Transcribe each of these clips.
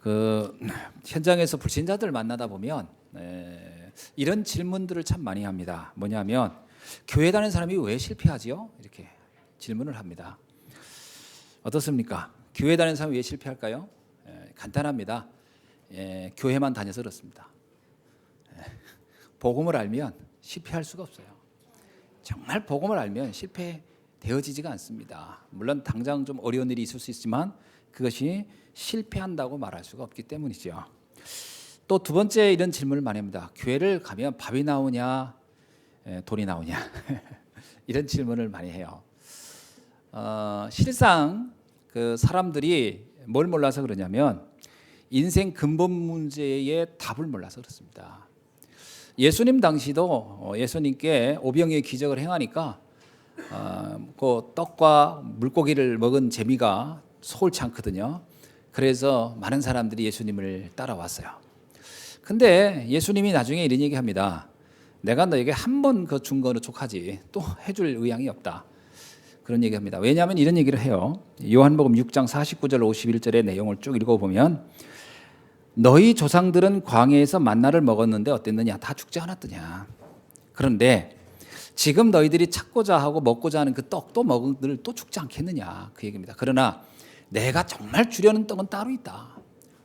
그 현장에서 불신자들 만나다 보면 이런 질문들을 참 많이 합니다. 뭐냐면 교회 다니는 사람이 왜 실패하지요? 이렇게 질문을 합니다. 어떻습니까? 교회 다니는 사람이 왜 실패할까요? 간단합니다. 교회만 다녀서 그렇습니다. 복음을 알면 실패할 수가 없어요. 정말 복음을 알면 실패되어지지가 않습니다. 물론 당장 좀 어려운 일이 있을 수 있지만 그것이 실패한다고 말할 수가 없기 때문이죠. 또 두 번째 이런 질문을 많이 합니다. 교회를 가면 밥이 나오냐 돈이 나오냐 이런 질문을 많이 해요. 실상 그 사람들이 뭘 몰라서 그러냐면 인생 근본 문제의 답을 몰라서 그렇습니다. 예수님 당시도 예수님께 오병이의 기적을 행하니까 그 떡과 물고기를 먹은 재미가 소홀치 않거든요. 그래서 많은 사람들이 예수님을 따라왔어요. 근데 예수님이 나중에 이런 얘기합니다. 내가 너에게 한 번 그 준 거는 족하지 또 해줄 의향이 없다. 그런 얘기합니다. 왜냐하면 이런 얘기를 해요. 요한복음 6장 49절 51절의 내용을 쭉 읽어보면 너희 조상들은 광야에서 만나를 먹었는데 어땠느냐? 다 죽지 않았더냐? 그런데 지금 너희들이 찾고자 하고 먹고자 하는 그 떡도 먹은들 또 죽지 않겠느냐? 그 얘기입니다. 그러나 내가 정말 주려는 떡은 따로 있다.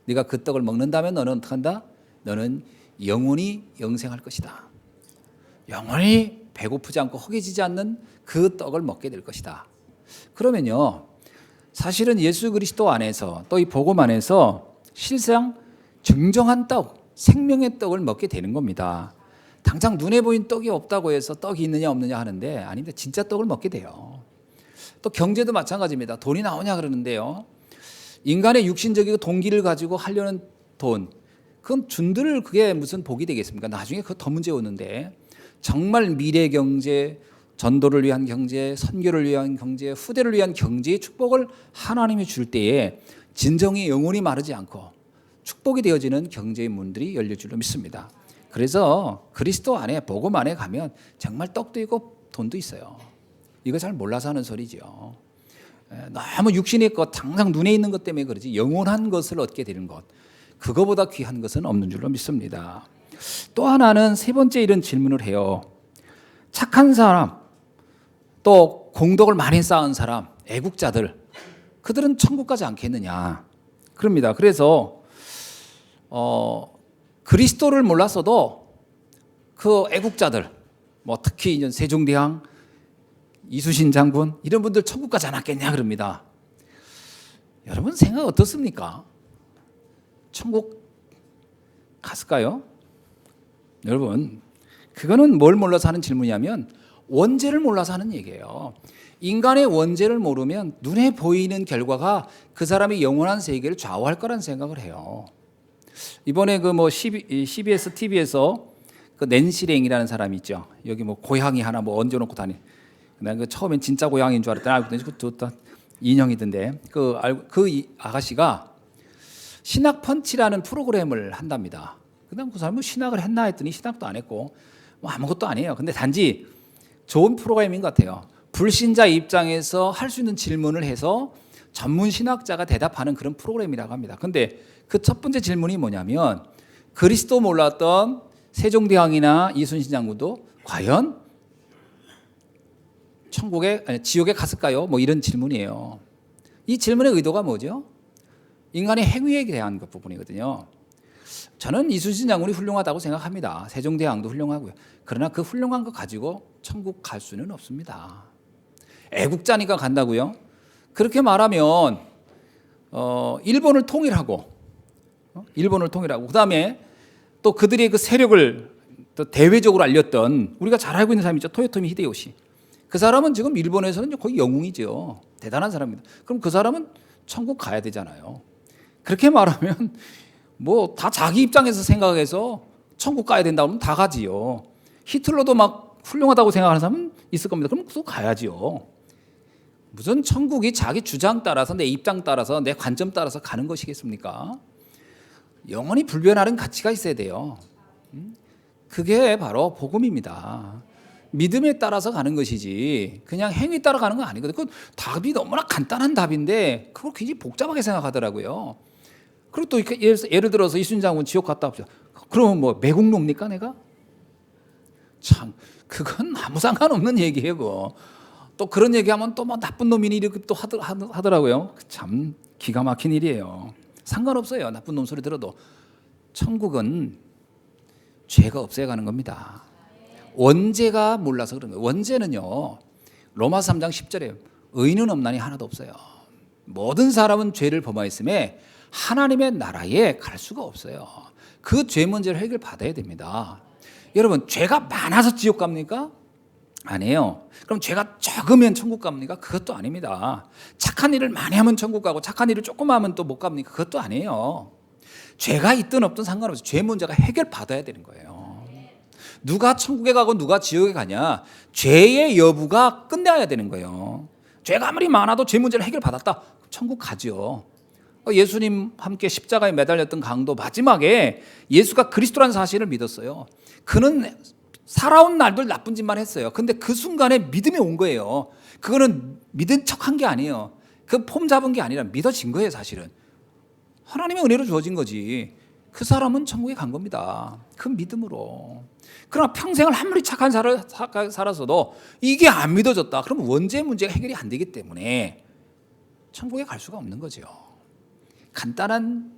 네가 그 떡을 먹는다면 너는 어떻게 한다? 너는 영원히 영생할 것이다. 영원히 배고프지 않고 허기지지 않는 그 떡을 먹게 될 것이다. 그러면요, 사실은 예수 그리스도 안에서 또 이 복음 안에서 실상 증정한 떡, 생명의 떡을 먹게 되는 겁니다. 당장 눈에 보인 떡이 없다고 해서 떡이 있느냐 없느냐 하는데 아닙니다. 진짜 떡을 먹게 돼요. 또 경제도 마찬가지입니다. 돈이 나오냐 그러는데요. 인간의 육신적이고 동기를 가지고 하려는 돈, 그건 준들 그게 무슨 복이 되겠습니까? 나중에 그거 더 문제 오는데 정말 미래 경제, 전도를 위한 경제, 선교를 위한 경제, 후대를 위한 경제의 축복을 하나님이 줄 때에 진정이 영원히 마르지 않고 축복이 되어지는 경제의 문들이 열릴 줄로 믿습니다. 그래서 그리스도 안에 복음 안에 가면 정말 떡도 있고 돈도 있어요. 이거 잘 몰라서 하는 소리죠. 너무 육신의 것, 항상 눈에 있는 것 때문에 그러지 영원한 것을 얻게 되는 것, 그거보다 귀한 것은 없는 줄로 믿습니다. 또 하나는 세 번째 이런 질문을 해요. 착한 사람, 또 공덕을 많이 쌓은 사람, 애국자들, 그들은 천국 가지 않겠느냐? 그럽니다. 그래서 그리스도를 몰랐어도 그 애국자들, 뭐 특히 이제 세종대왕, 이순신 장군 이런 분들 천국 가지 않았겠냐 그럽니다. 여러분 생각 어떻습니까? 천국 갔을까요? 여러분 그거는 뭘 몰라서 하는 질문이냐면 원죄를 몰라서 하는 얘기예요. 인간의 원죄를 모르면 눈에 보이는 결과가 그 사람이 영원한 세계를 좌우할 거란 생각을 해요. 이번에 그 뭐 CBS TV에서 그 낸시랭이라는 사람이 있죠. 여기 뭐 고양이 하나 뭐 얹어놓고 다니. 난 그 처음엔 진짜 고양이인 줄 알았더니 알고 보니 그것도 인형이던데 그 아가씨가 신학 펀치라는 프로그램을 한답니다. 그다음 그 사람은 신학을 했나 했더니 신학도 안 했고 뭐 아무것도 아니에요. 근데 단지 좋은 프로그램인 것 같아요. 불신자 입장에서 할 수 있는 질문을 해서 전문 신학자가 대답하는 그런 프로그램이라고 합니다. 근데 그 첫 번째 질문이 뭐냐면 그리스도 몰랐던 세종대왕이나 이순신 장군도 과연 지옥에 갔을까요? 뭐 이런 질문이에요. 이 질문의 의도가 뭐죠? 인간의 행위에 대한 그 부분이거든요. 저는 이순신 장군이 훌륭하다고 생각합니다. 세종대왕도 훌륭하고요. 그러나 그 훌륭한 거 가지고 천국 갈 수는 없습니다. 애국자니까 간다고요? 그렇게 말하면 일본을 통일하고 그다음에 또 그들의 그 세력을 또 대외적으로 알렸던 우리가 잘 알고 있는 사람이죠. 토요토미 히데요시. 그 사람은 지금 일본에서는 거의 영웅이죠. 대단한 사람입니다. 그럼 그 사람은 천국 가야 되잖아요. 그렇게 말하면 뭐 다 자기 입장에서 생각해서 천국 가야 된다고 하면 다 가지요. 히틀러도 막 훌륭하다고 생각하는 사람은 있을 겁니다. 그럼 또 가야지요. 무슨 천국이 자기 주장 따라서 내 입장 따라서 내 관점 따라서 가는 것이겠습니까? 영원히 불변하는 가치가 있어야 돼요. 그게 바로 복음입니다. 믿음에 따라서 가는 것이지 그냥 행위 따라 가는 건 아니거든요. 그 답이 너무나 간단한 답인데 그걸 굉장히 복잡하게 생각하더라고요. 그리고 또 예를 들어서 이순신 장군 지옥 갔다 오죠. 그러면 뭐 매국노입니까 내가? 참 그건 아무 상관없는 얘기예요. 또 그런 얘기하면 또 뭐 나쁜 놈이니 이렇게 또 하더라고요. 참 기가 막힌 일이에요. 상관없어요. 나쁜 놈 소리 들어도 천국은 죄가 없애가는 겁니다. 원죄가 몰라서 그런 거예요. 원죄는요, 로마서 3장 10절에 의인은 없나니 하나도 없어요. 모든 사람은 죄를 범하였음에 하나님의 나라에 갈 수가 없어요. 그 죄 문제를 해결받아야 됩니다. 여러분, 죄가 많아서 지옥 갑니까? 아니에요. 그럼 죄가 적으면 천국 갑니까? 그것도 아닙니다. 착한 일을 많이 하면 천국 가고 착한 일을 조금 하면 또 못 갑니까? 그것도 아니에요. 죄가 있든 없든 상관없어요. 죄 문제가 해결받아야 되는 거예요. 누가 천국에 가고 누가 지옥에 가냐, 죄의 여부가 끝내야 되는 거예요. 죄가 아무리 많아도 죄 문제를 해결받았다, 천국 가죠. 예수님 함께 십자가에 매달렸던 강도 마지막에 예수가 그리스도라는 사실을 믿었어요. 그는 살아온 날들 나쁜 짓만 했어요. 근데 그 순간에 믿음이 온 거예요. 그거는 믿은 척한 게 아니에요. 그 폼 잡은 게 아니라 믿어진 거예요. 사실은 하나님의 은혜로 주어진 거지. 그 사람은 천국에 간 겁니다. 그 믿음으로. 그러나 평생을 아무리 착한 살았어도 이게 안 믿어졌다, 그러면 원죄 문제가 해결이 안 되기 때문에 천국에 갈 수가 없는 거죠. 간단한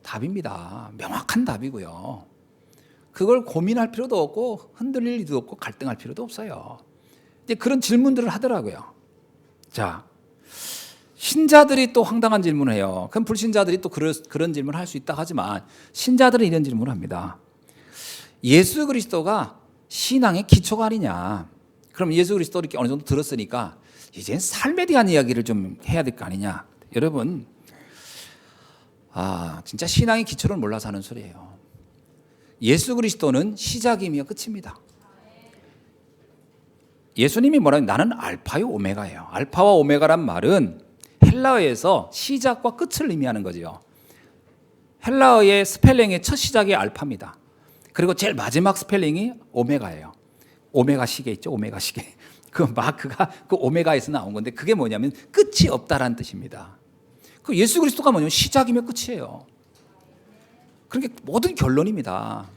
답입니다. 명확한 답이고요. 그걸 고민할 필요도 없고 흔들릴 일도 없고 갈등할 필요도 없어요. 이제 그런 질문들을 하더라고요. 자, 신자들이 또 황당한 질문을 해요. 그럼 불신자들이 또 그런 질문을 할 수 있다 하지만 신자들은 이런 질문을 합니다. 예수 그리스도가 신앙의 기초가 아니냐. 그럼 예수 그리스도 이렇게 어느 정도 들었으니까 이제는 삶에 대한 이야기를 좀 해야 될 거 아니냐. 여러분, 진짜 신앙의 기초를 몰라서 하는 소리예요. 예수 그리스도는 시작이며 끝입니다. 예수님이 뭐라면 나는 알파요 오메가예요. 알파와 오메가란 말은 헬라어에서 시작과 끝을 의미하는 거죠. 헬라어의 스펠링의 첫 시작이 알파입니다. 그리고 제일 마지막 스펠링이 오메가예요. 오메가 시계 있죠, 오메가 시계. 그 마크가 그 오메가에서 나온 건데 그게 뭐냐면 끝이 없다라는 뜻입니다. 그 예수 그리스도가 뭐냐면 시작이며 끝이에요. 그러니까 모든 결론입니다.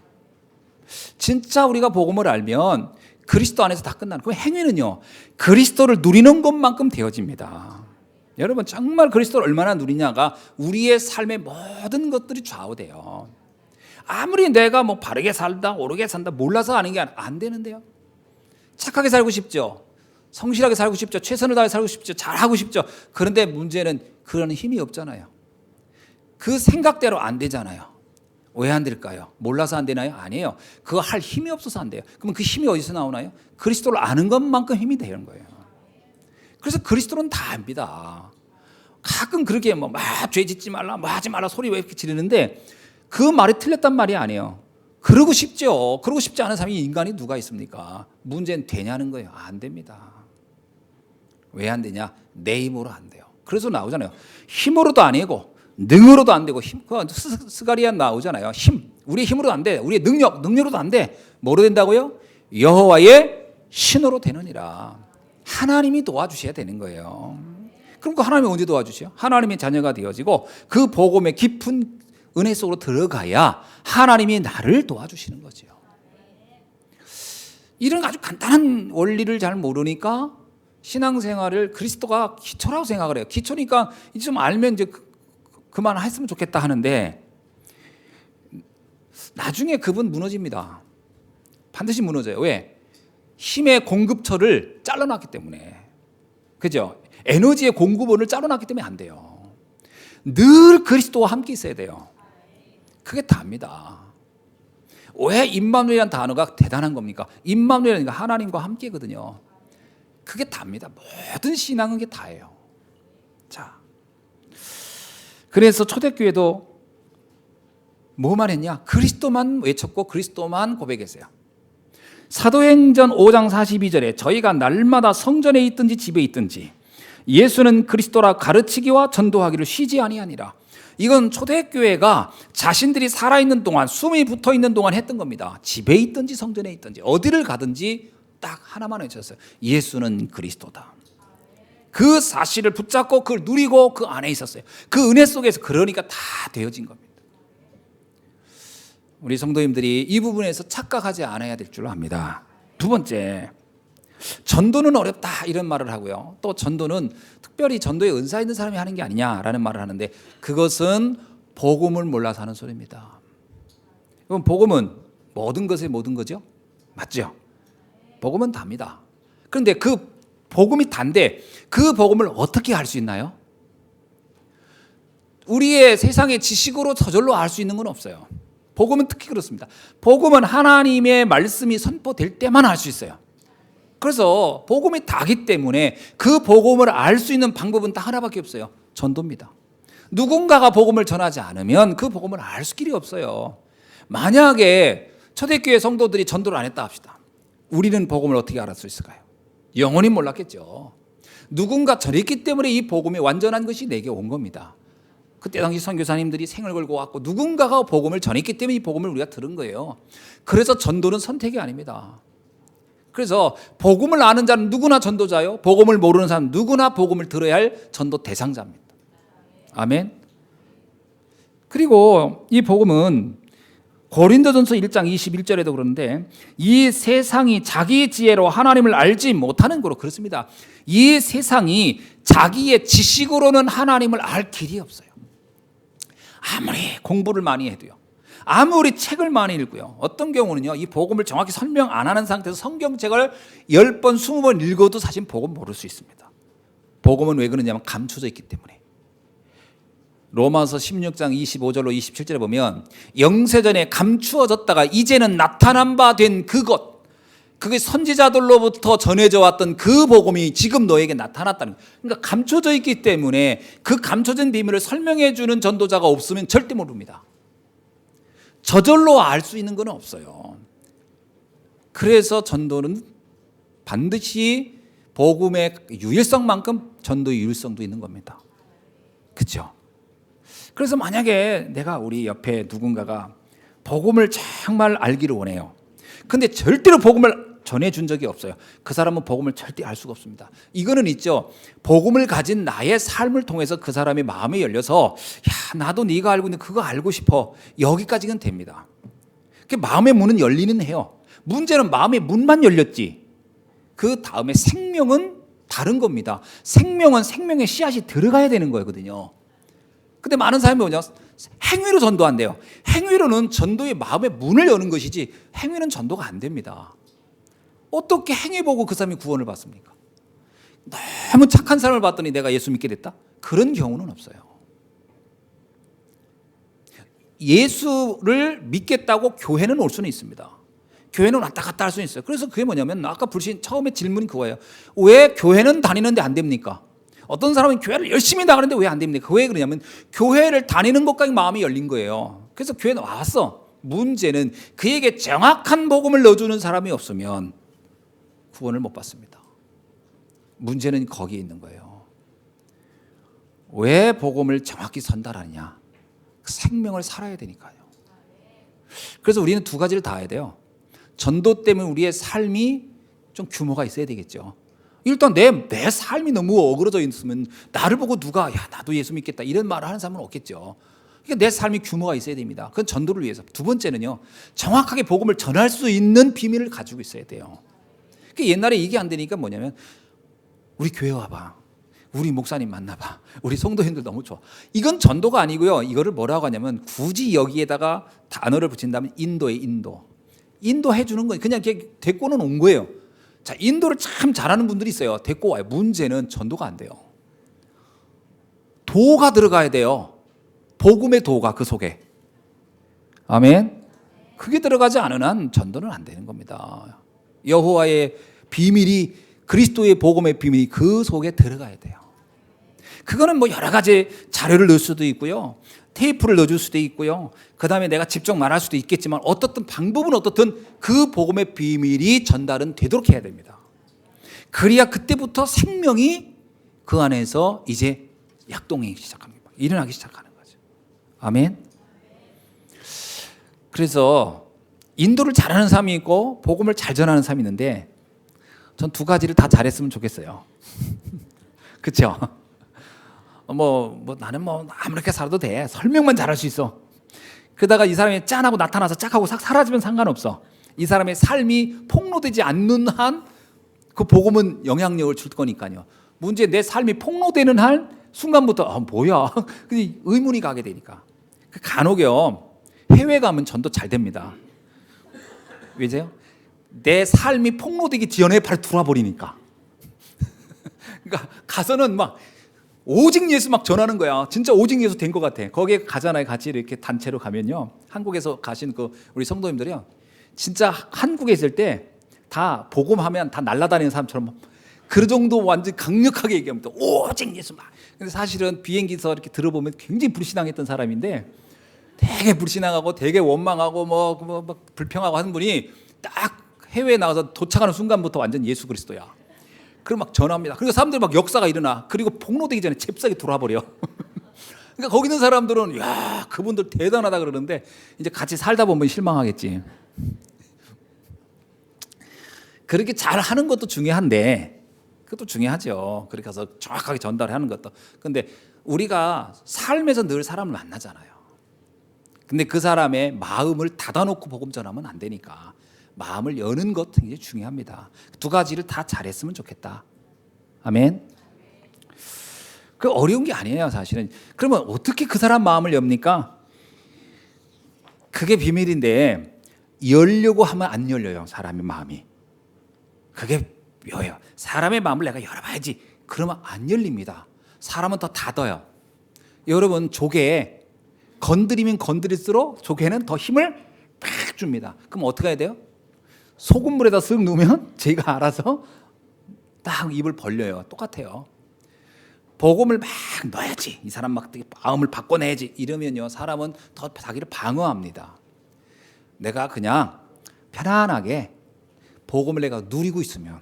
진짜 우리가 복음을 알면 그리스도 안에서 다 끝나는. 그럼 행위는요, 그리스도를 누리는 것만큼 되어집니다. 여러분, 정말 그리스도를 얼마나 누리냐가 우리의 삶의 모든 것들이 좌우돼요. 아무리 내가 뭐 바르게 살다 오르게 산다 몰라서 아는 게 안 되는데요. 착하게 살고 싶죠, 성실하게 살고 싶죠, 최선을 다해 살고 싶죠, 잘하고 싶죠. 그런데 문제는 그런 힘이 없잖아요. 그 생각대로 안 되잖아요. 왜 안 될까요? 몰라서 안 되나요? 아니에요. 그거 할 힘이 없어서 안 돼요. 그러면 그 힘이 어디서 나오나요? 그리스도를 아는 것만큼 힘이 되는 거예요. 그래서 그리스도는 다 압니다. 가끔 그렇게 뭐 죄 짓지 말라, 뭐 하지 말라 소리 왜 이렇게 지르는데 그 말이 틀렸단 말이 아니에요. 그러고 싶죠. 그러고 싶지 않은 사람이 인간이 누가 있습니까? 문제는 되냐는 거예요. 안 됩니다. 왜 안 되냐? 내 힘으로 안 돼요. 그래서 나오잖아요. 힘으로도 아니고 능으로도 안 되고, 스가리아 나오잖아요. 힘, 우리의 힘으로도 안 돼. 우리의 능력으로도 안 돼. 뭐로 된다고요? 여호와의 신으로 되느니라. 하나님이 도와주셔야 되는 거예요. 그럼 그 하나님이 언제 도와주셔요? 하나님의 자녀가 되어지고 그 복음의 깊은 은혜 속으로 들어가야 하나님이 나를 도와주시는 거죠. 이런 아주 간단한 원리를 잘 모르니까 신앙생활을 그리스도가 기초라고 생각을 해요. 기초니까 이제 좀 알면 이제 그만했으면 좋겠다 하는데 나중에 그분 무너집니다. 반드시 무너져요. 왜? 힘의 공급처를 잘라놨기 때문에. 그죠? 에너지의 공급원을 잘라놨기 때문에 안 돼요. 늘 그리스도와 함께 있어야 돼요. 그게 답니다. 왜 임마누엘이라는 단어가 대단한 겁니까? 임마누엘이니까 하나님과 함께거든요. 그게 답니다. 모든 신앙은 그게 다예요. 자, 그래서 초대교회도 뭐만 했냐? 그리스도만 외쳤고 그리스도만 고백했어요. 사도행전 5장 42절에 저희가 날마다 성전에 있든지 집에 있든지 예수는 그리스도라 가르치기와 전도하기를 쉬지 아니하니라. 이건 초대교회가 자신들이 살아있는 동안, 숨이 붙어있는 동안 했던 겁니다. 집에 있든지 성전에 있든지 어디를 가든지 딱 하나만 외쳤어요. 예수는 그리스도다. 그 사실을 붙잡고 그걸 누리고 그 안에 있었어요. 그 은혜 속에서 그러니까 다 되어진 겁니다. 우리 성도님들이 이 부분에서 착각하지 않아야 될 줄 압니다. 두 번째, 전도는 어렵다 이런 말을 하고요. 또 전도는 특별히 전도에 은사 있는 사람이 하는 게 아니냐라는 말을 하는데 그것은 복음을 몰라서 하는 소리입니다. 그럼 복음은 모든 것의 모든 거죠? 맞죠? 복음은 답니다. 그런데 그 복음이 단데 그 복음을 어떻게 할 수 있나요? 우리의 세상의 지식으로 저절로 알 수 있는 건 없어요. 복음은 특히 그렇습니다. 복음은 하나님의 말씀이 선포될 때만 알 수 있어요. 그래서 복음이 다기 때문에 그 복음을 알 수 있는 방법은 딱 하나밖에 없어요. 전도입니다. 누군가가 복음을 전하지 않으면 그 복음을 알 수 길이 없어요. 만약에 초대교회 성도들이 전도를 안 했다 합시다. 우리는 복음을 어떻게 알을 수 있을까요? 영원히 몰랐겠죠. 누군가 전했기 때문에 이 복음이 완전한 것이 내게 온 겁니다. 그때 당시 선교사님들이 생을 걸고 왔고 누군가가 복음을 전했기 때문에 이 복음을 우리가 들은 거예요. 그래서 전도는 선택이 아닙니다. 그래서 복음을 아는 자는 누구나 전도자요. 복음을 모르는 사람은 누구나 복음을 들어야 할 전도 대상자입니다. 아멘. 그리고 이 복음은 고린도전서 1장 21절에도 그러는데 이 세상이 자기 지혜로 하나님을 알지 못하는 거로 그렇습니다. 이 세상이 자기의 지식으로는 하나님을 알 길이 없어요. 아무리 공부를 많이 해도요. 아무리 책을 많이 읽고요. 어떤 경우는요. 이 복음을 정확히 설명 안 하는 상태에서 성경책을 10번, 20번 읽어도 사실 복음 모를 수 있습니다. 복음은 왜 그러냐면 감춰져 있기 때문에. 로마서 16장 25절로 27절에 보면 영세전에 감추어졌다가 이제는 나타난 바 된 그것, 그게 선지자들로부터 전해져 왔던 그 복음이 지금 너에게 나타났다는 거예요. 그러니까 감춰져 있기 때문에 그 감춰진 비밀을 설명해 주는 전도자가 없으면 절대 모릅니다. 저절로 알 수 있는 건 없어요. 그래서 전도는 반드시 복음의 유일성만큼 전도의 유일성도 있는 겁니다. 그렇죠? 그래서 만약에 내가 우리 옆에 누군가가 복음을 정말 알기를 원해요. 근데 절대로 복음을 전해준 적이 없어요. 그 사람은 복음을 절대 알 수가 없습니다. 이거는 있죠. 복음을 가진 나의 삶을 통해서 그 사람의 마음이 열려서 야 나도 네가 알고 있는 그거 알고 싶어. 여기까지는 됩니다. 그 마음의 문은 열리는 해요. 문제는 마음의 문만 열렸지. 그 다음에 생명은 다른 겁니다. 생명은 생명의 씨앗이 들어가야 되는 거거든요. 근데 많은 사람이 뭐냐? 행위로 전도한대요. 행위로는 전도의 마음의 문을 여는 것이지 행위는 전도가 안 됩니다. 어떻게 행해보고 그 사람이 구원을 받습니까? 너무 착한 사람을 봤더니 내가 예수 믿게 됐다? 그런 경우는 없어요. 예수를 믿겠다고 교회는 올 수는 있습니다. 교회는 왔다 갔다 할 수는 있어요. 그래서 그게 뭐냐면 아까 불신 처음에 질문이 그거예요. 왜 교회는 다니는데 안 됩니까? 어떤 사람은 교회를 열심히 나가는데 왜 안 됩니까? 왜 그러냐면 교회를 다니는 것까지 마음이 열린 거예요. 그래서 교회는 왔어. 문제는 그에게 정확한 복음을 넣어주는 사람이 없으면 구원을 못 받습니다. 문제는 거기에 있는 거예요. 왜 복음을 정확히 전달하느냐? 생명을 살아야 되니까요. 그래서 우리는 두 가지를 다 해야 돼요. 전도 때문에 우리의 삶이 좀 규모가 있어야 되겠죠. 일단 내 삶이 너무 어그러져 있으면 나를 보고 누가 야 나도 예수 믿겠다 이런 말을 하는 사람은 없겠죠. 그러니까 내 삶이 규모가 있어야 됩니다. 그건 전도를 위해서. 두 번째는요. 정확하게 복음을 전할 수 있는 비밀을 가지고 있어야 돼요. 그러니까 옛날에 이게 안 되니까 뭐냐면 우리 교회 와봐. 우리 목사님 만나봐. 우리 성도님들 너무 좋아. 이건 전도가 아니고요. 이거를 뭐라고 하냐면 굳이 여기에다가 단어를 붙인다면 인도예요. 인도 해주는 건 그냥 데리고는 온 거예요. 자, 인도를 참 잘하는 분들이 있어요. 데리고 와요. 문제는 전도가 안 돼요. 도가 들어가야 돼요. 복음의 도가 그 속에. 아멘. 그게 들어가지 않은 한 전도는 안 되는 겁니다. 여호와의 비밀이 그리스도의 복음의 비밀이 그 속에 들어가야 돼요. 그거는 뭐 여러 가지 자료를 넣을 수도 있고요. 테이프를 넣어줄 수도 있고요. 그 다음에 내가 직접 말할 수도 있겠지만 어떻든 방법은 어떻든 그 복음의 비밀이 전달은 되도록 해야 됩니다. 그래야 그때부터 생명이 그 안에서 이제 약동하기 시작합니다. 일어나기 시작하는 거죠. 아멘. 그래서 인도를 잘하는 사람이 있고 복음을 잘 전하는 사람이 있는데 전 두 가지를 다 잘했으면 좋겠어요. 그렇죠? 나는 아무렇게 살아도 돼. 설명만 잘할 수 있어. 그러다가 이 사람이 짠하고 나타나서 짝하고 싹 사라지면 상관없어. 이 사람의 삶이 폭로되지 않는 한 그 복음은 영향력을 줄 거니까요. 문제 내 삶이 폭로되는 한 순간부터 뭐야? 의문이 가게 되니까. 간혹요 해외 가면 전도 잘 됩니다. 왜세요? 내 삶이 폭로되기 전에 바로 들어와 버리니까. 그러니까 가서는 막 오직 예수 막 전하는 거야. 진짜 오직 예수 된 것 같아. 거기에 가잖아요. 같이 이렇게 단체로 가면요. 한국에서 가신 우리 성도님들이요. 진짜 한국에 있을 때 다 복음하면 다 날아다니는 사람처럼 그 정도 완전 강력하게 얘기합니다. 오직 예수 막. 근데 사실은 비행기에서 이렇게 들어보면 굉장히 불신앙했던 사람인데 되게 불신앙하고 되게 원망하고 막 불평하고 하는 분이 딱 해외에 나가서 도착하는 순간부터 완전 예수 그리스도야. 그럼 막 전합니다. 그리고 사람들이 막 역사가 일어나. 그리고 폭로되기 전에 잽싸게 돌아버려. 그러니까 거기 있는 사람들은 야 그분들 대단하다 그러는데 이제 같이 살다 보면 실망하겠지. 그렇게 잘 하는 것도 중요한데 그것도 중요하죠. 그렇게 해서 정확하게 전달하는 것도. 근데 우리가 삶에서 늘 사람을 만나잖아요. 근데 그 사람의 마음을 닫아놓고 복음 전하면 안 되니까 마음을 여는 것 굉장히 중요합니다. 두 가지를 다 잘했으면 좋겠다. 아멘. 그 어려운 게 아니에요, 사실은. 그러면 어떻게 그 사람 마음을 엽니까? 그게 비밀인데 열려고 하면 안 열려요, 사람의 마음이. 그게 묘해요. 사람의 마음을 내가 열어봐야지. 그러면 안 열립니다. 사람은 더 닫아요. 여러분 조개 건드리면 건드릴수록 조개는 더 힘을 팍 줍니다. 그럼 어떻게 해야 돼요? 소금물에다 쓱 넣으면 제가 알아서 딱 입을 벌려요. 똑같아요. 복음을 막 넣어야지. 이 사람 막 마음을 바꿔내야지. 이러면요 사람은 더 자기를 방어합니다. 내가 그냥 편안하게 복음을 내가 누리고 있으면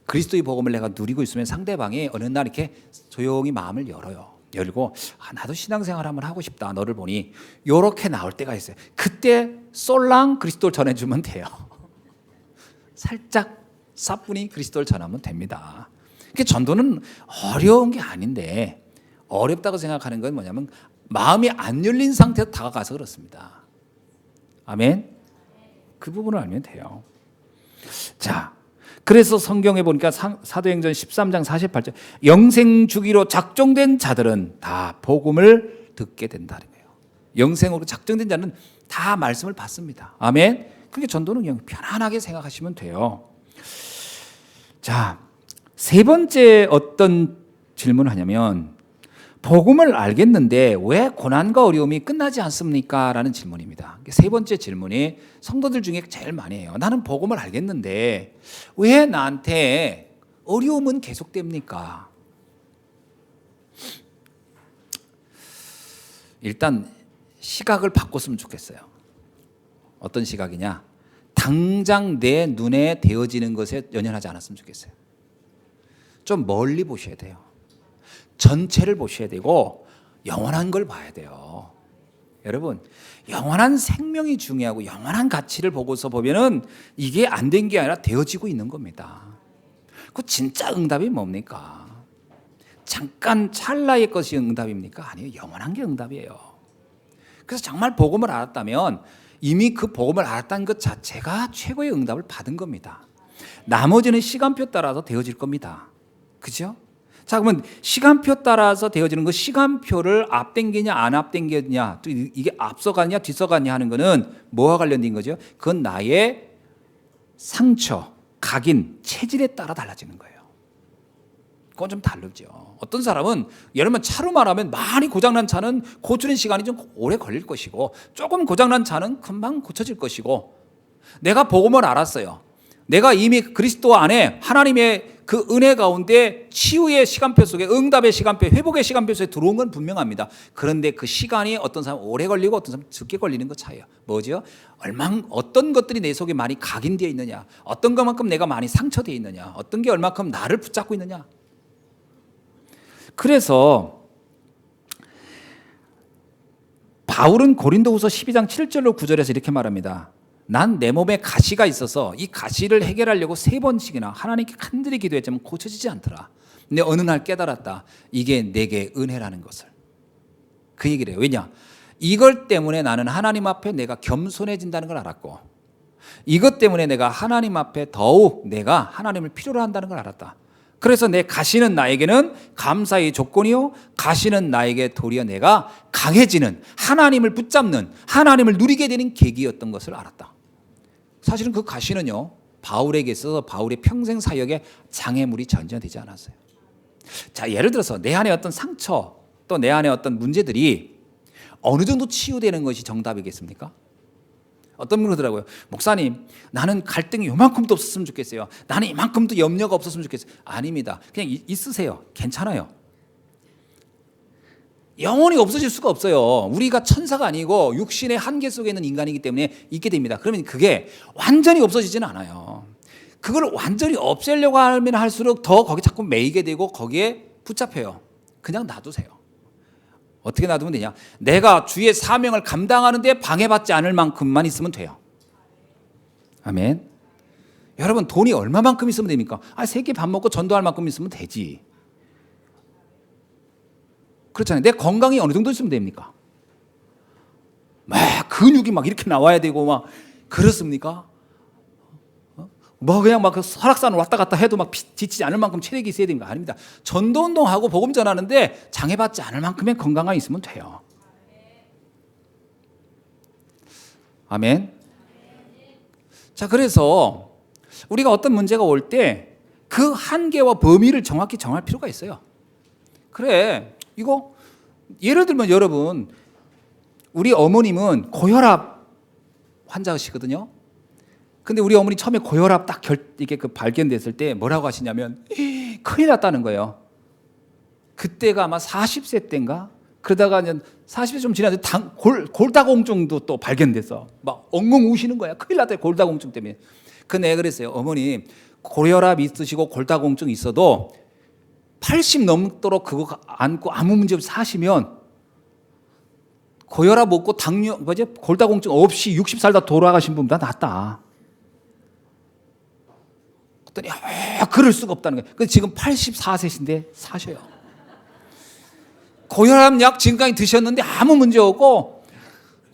그리스도의 복음을 내가 누리고 있으면 상대방이 어느 날 이렇게 조용히 마음을 열고 나도 신앙생활 한번 하고 싶다. 너를 보니 이렇게 나올 때가 있어요. 그때 쏠랑 그리스도를 전해주면 돼요. 살짝 사뿐히 그리스도를 전하면 됩니다. 그러니까 전도는 어려운 게 아닌데 어렵다고 생각하는 건 뭐냐면 마음이 안 열린 상태에서 다가가서 그렇습니다. 아멘. 그 부분을 알면 돼요. 자, 그래서 성경에 보니까 사도행전 13장 48절 영생 주기로 작정된 자들은 다 복음을 듣게 된다는 거예요. 영생으로 작정된 자는 다 말씀을 받습니다. 아멘. 그게 전도는 그냥 편안하게 생각하시면 돼요. 자, 세 번째 어떤 질문을 하냐면 복음을 알겠는데 왜 고난과 어려움이 끝나지 않습니까? 라는 질문입니다. 세 번째 질문이 성도들 중에 제일 많이 해요. 나는 복음을 알겠는데 왜 나한테 어려움은 계속됩니까? 일단 시각을 바꿨으면 좋겠어요. 어떤 시각이냐? 당장 내 눈에 되어지는 것에 연연하지 않았으면 좋겠어요. 좀 멀리 보셔야 돼요. 전체를 보셔야 되고 영원한 걸 봐야 돼요. 여러분, 영원한 생명이 중요하고 영원한 가치를 보고서 보면은 이게 안 된 게 아니라 되어지고 있는 겁니다. 그 진짜 응답이 뭡니까? 잠깐 찰나의 것이 응답입니까? 아니요, 영원한 게 응답이에요. 그래서 정말 복음을 알았다면 이미 그 복음을 알았다는 것 자체가 최고의 응답을 받은 겁니다. 나머지는 시간표 따라서 되어질 겁니다. 그죠? 자, 그러면 시간표 따라서 되어지는 그 시간표를 앞당기냐 안 앞당기냐, 또 이게 앞서가냐 뒤서가냐 하는 거는 뭐와 관련된 거죠? 그건 나의 상처, 각인, 체질에 따라 달라지는 거예요. 그건 좀 다르죠. 어떤 사람은 예를 들면 차로 말하면 많이 고장난 차는 고치는 시간이 좀 오래 걸릴 것이고 조금 고장난 차는 금방 고쳐질 것이고 내가 복음을 알았어요. 내가 이미 그리스도 안에 하나님의 그 은혜 가운데 치유의 시간표 속에 응답의 시간표, 회복의 시간표 속에 들어온 건 분명합니다. 그런데 그 시간이 어떤 사람은 오래 걸리고 어떤 사람은 적게 걸리는 것 차이예요. 뭐죠? 어떤 것들이 내 속에 많이 각인되어 있느냐, 어떤 것만큼 내가 많이 상처되어 있느냐, 어떤 게 얼마큼 나를 붙잡고 있느냐. 그래서 바울은 고린도후서 12장 7절로 9절에서 이렇게 말합니다. 난 내 몸에 가시가 있어서 이 가시를 해결하려고 3번씩이나 하나님께 간절히 기도했지만 고쳐지지 않더라. 근데 어느 날 깨달았다. 이게 내게 은혜라는 것을. 그 얘기를 해요. 왜냐? 이걸 때문에 나는 하나님 앞에 내가 겸손해진다는 걸 알았고, 이것 때문에 내가 하나님 앞에 더욱 내가 하나님을 필요로 한다는 걸 알았다. 그래서 내 가시는 나에게는 감사의 조건이요, 가시는 나에게 도리어 내가 강해지는, 하나님을 붙잡는, 하나님을 누리게 되는 계기였던 것을 알았다. 사실은 그 가시는요, 바울에게 있어서 바울의 평생 사역에 장애물이 전혀 되지 않았어요. 자, 예를 들어서 내 안에 어떤 상처, 또 내 안에 어떤 문제들이 어느 정도 치유되는 것이 정답이겠습니까? 어떤 분이 그러더라고요. 목사님, 나는 갈등이 요만큼도 없었으면 좋겠어요. 나는 이만큼도 염려가 없었으면 좋겠어요. 아닙니다. 그냥 있으세요. 괜찮아요. 영원히 없어질 수가 없어요. 우리가 천사가 아니고 육신의 한계 속에 있는 인간이기 때문에 있게 됩니다. 그러면 그게 완전히 없어지지는 않아요. 그걸 완전히 없애려고 하면 할수록 더 거기 자꾸 매이게 되고 거기에 붙잡혀요. 그냥 놔두세요. 어떻게 놔두면 되냐? 내가 주의 사명을 감당하는데 방해받지 않을 만큼만 있으면 돼요. 아멘. 여러분, 돈이 얼마만큼 있으면 됩니까? 세 끼 밥 먹고 전도할 만큼 있으면 되지. 그렇잖아요. 내 건강이 어느 정도 있으면 됩니까? 막 근육이 막 이렇게 나와야 되고 막 그렇습니까? 뭐 그냥 막 그 설악산을 왔다 갔다 해도 막 지치지 않을 만큼 체력이 있어야 됩니까? 아닙니다. 전도 운동하고 복음 전하는데 장애받지 않을 만큼의 건강이 있으면 돼요. 아멘. 자, 그래서 우리가 어떤 문제가 올 때 그 한계와 범위를 정확히 정할 필요가 있어요. 그래, 이거 예를 들면 여러분, 우리 어머님은 고혈압 환자시거든요. 근데 우리 어머니 처음에 고혈압 딱 이렇게 발견됐을 때 뭐라고 하시냐면 큰일 났다는 거예요. 그때가 아마 40세 때인가? 그러다가 이제 40세 좀 지났는데 골다공증도 또 발견돼서 막 엉엉 우시는 거야. 큰일 났다, 골다공증 때문에. 근데 내가 그랬어요. 어머니, 고혈압 있으시고 골다공증 있어도 80 넘도록 그거 안고 아무 문제 없이 사시면 고혈압 없고 골다공증 없이 60 살다 돌아가신 분보다 낫다. 그랬더니 그럴 수가 없다는 거예요. 근데 지금 84세신데 사셔요. 고혈압 약 지금까지 드셨는데 아무 문제 없고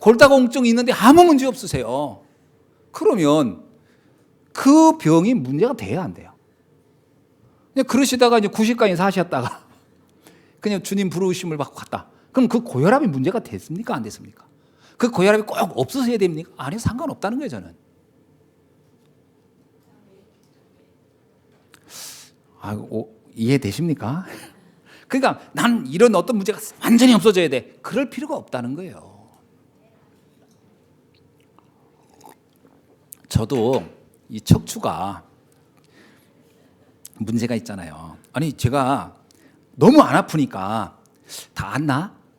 골다공증 있는데 아무 문제 없으세요. 그러면 그 병이 문제가 돼야 안 돼요. 그냥 그러시다가 이제 90까지 사셨다가 그냥 주님 부르심을 받고 갔다. 그럼 그 고혈압이 문제가 됐습니까? 안 됐습니까? 그 고혈압이 꼭 없으셔야 됩니까? 아니, 상관없다는 거예요, 저는. 이해되십니까? 그러니까 난 이런 어떤 문제가 완전히 없어져야 돼. 그럴 필요가 없다는 거예요. 저도 이 척추가 문제가 있잖아요. 아니, 제가 너무 안 아프니까 다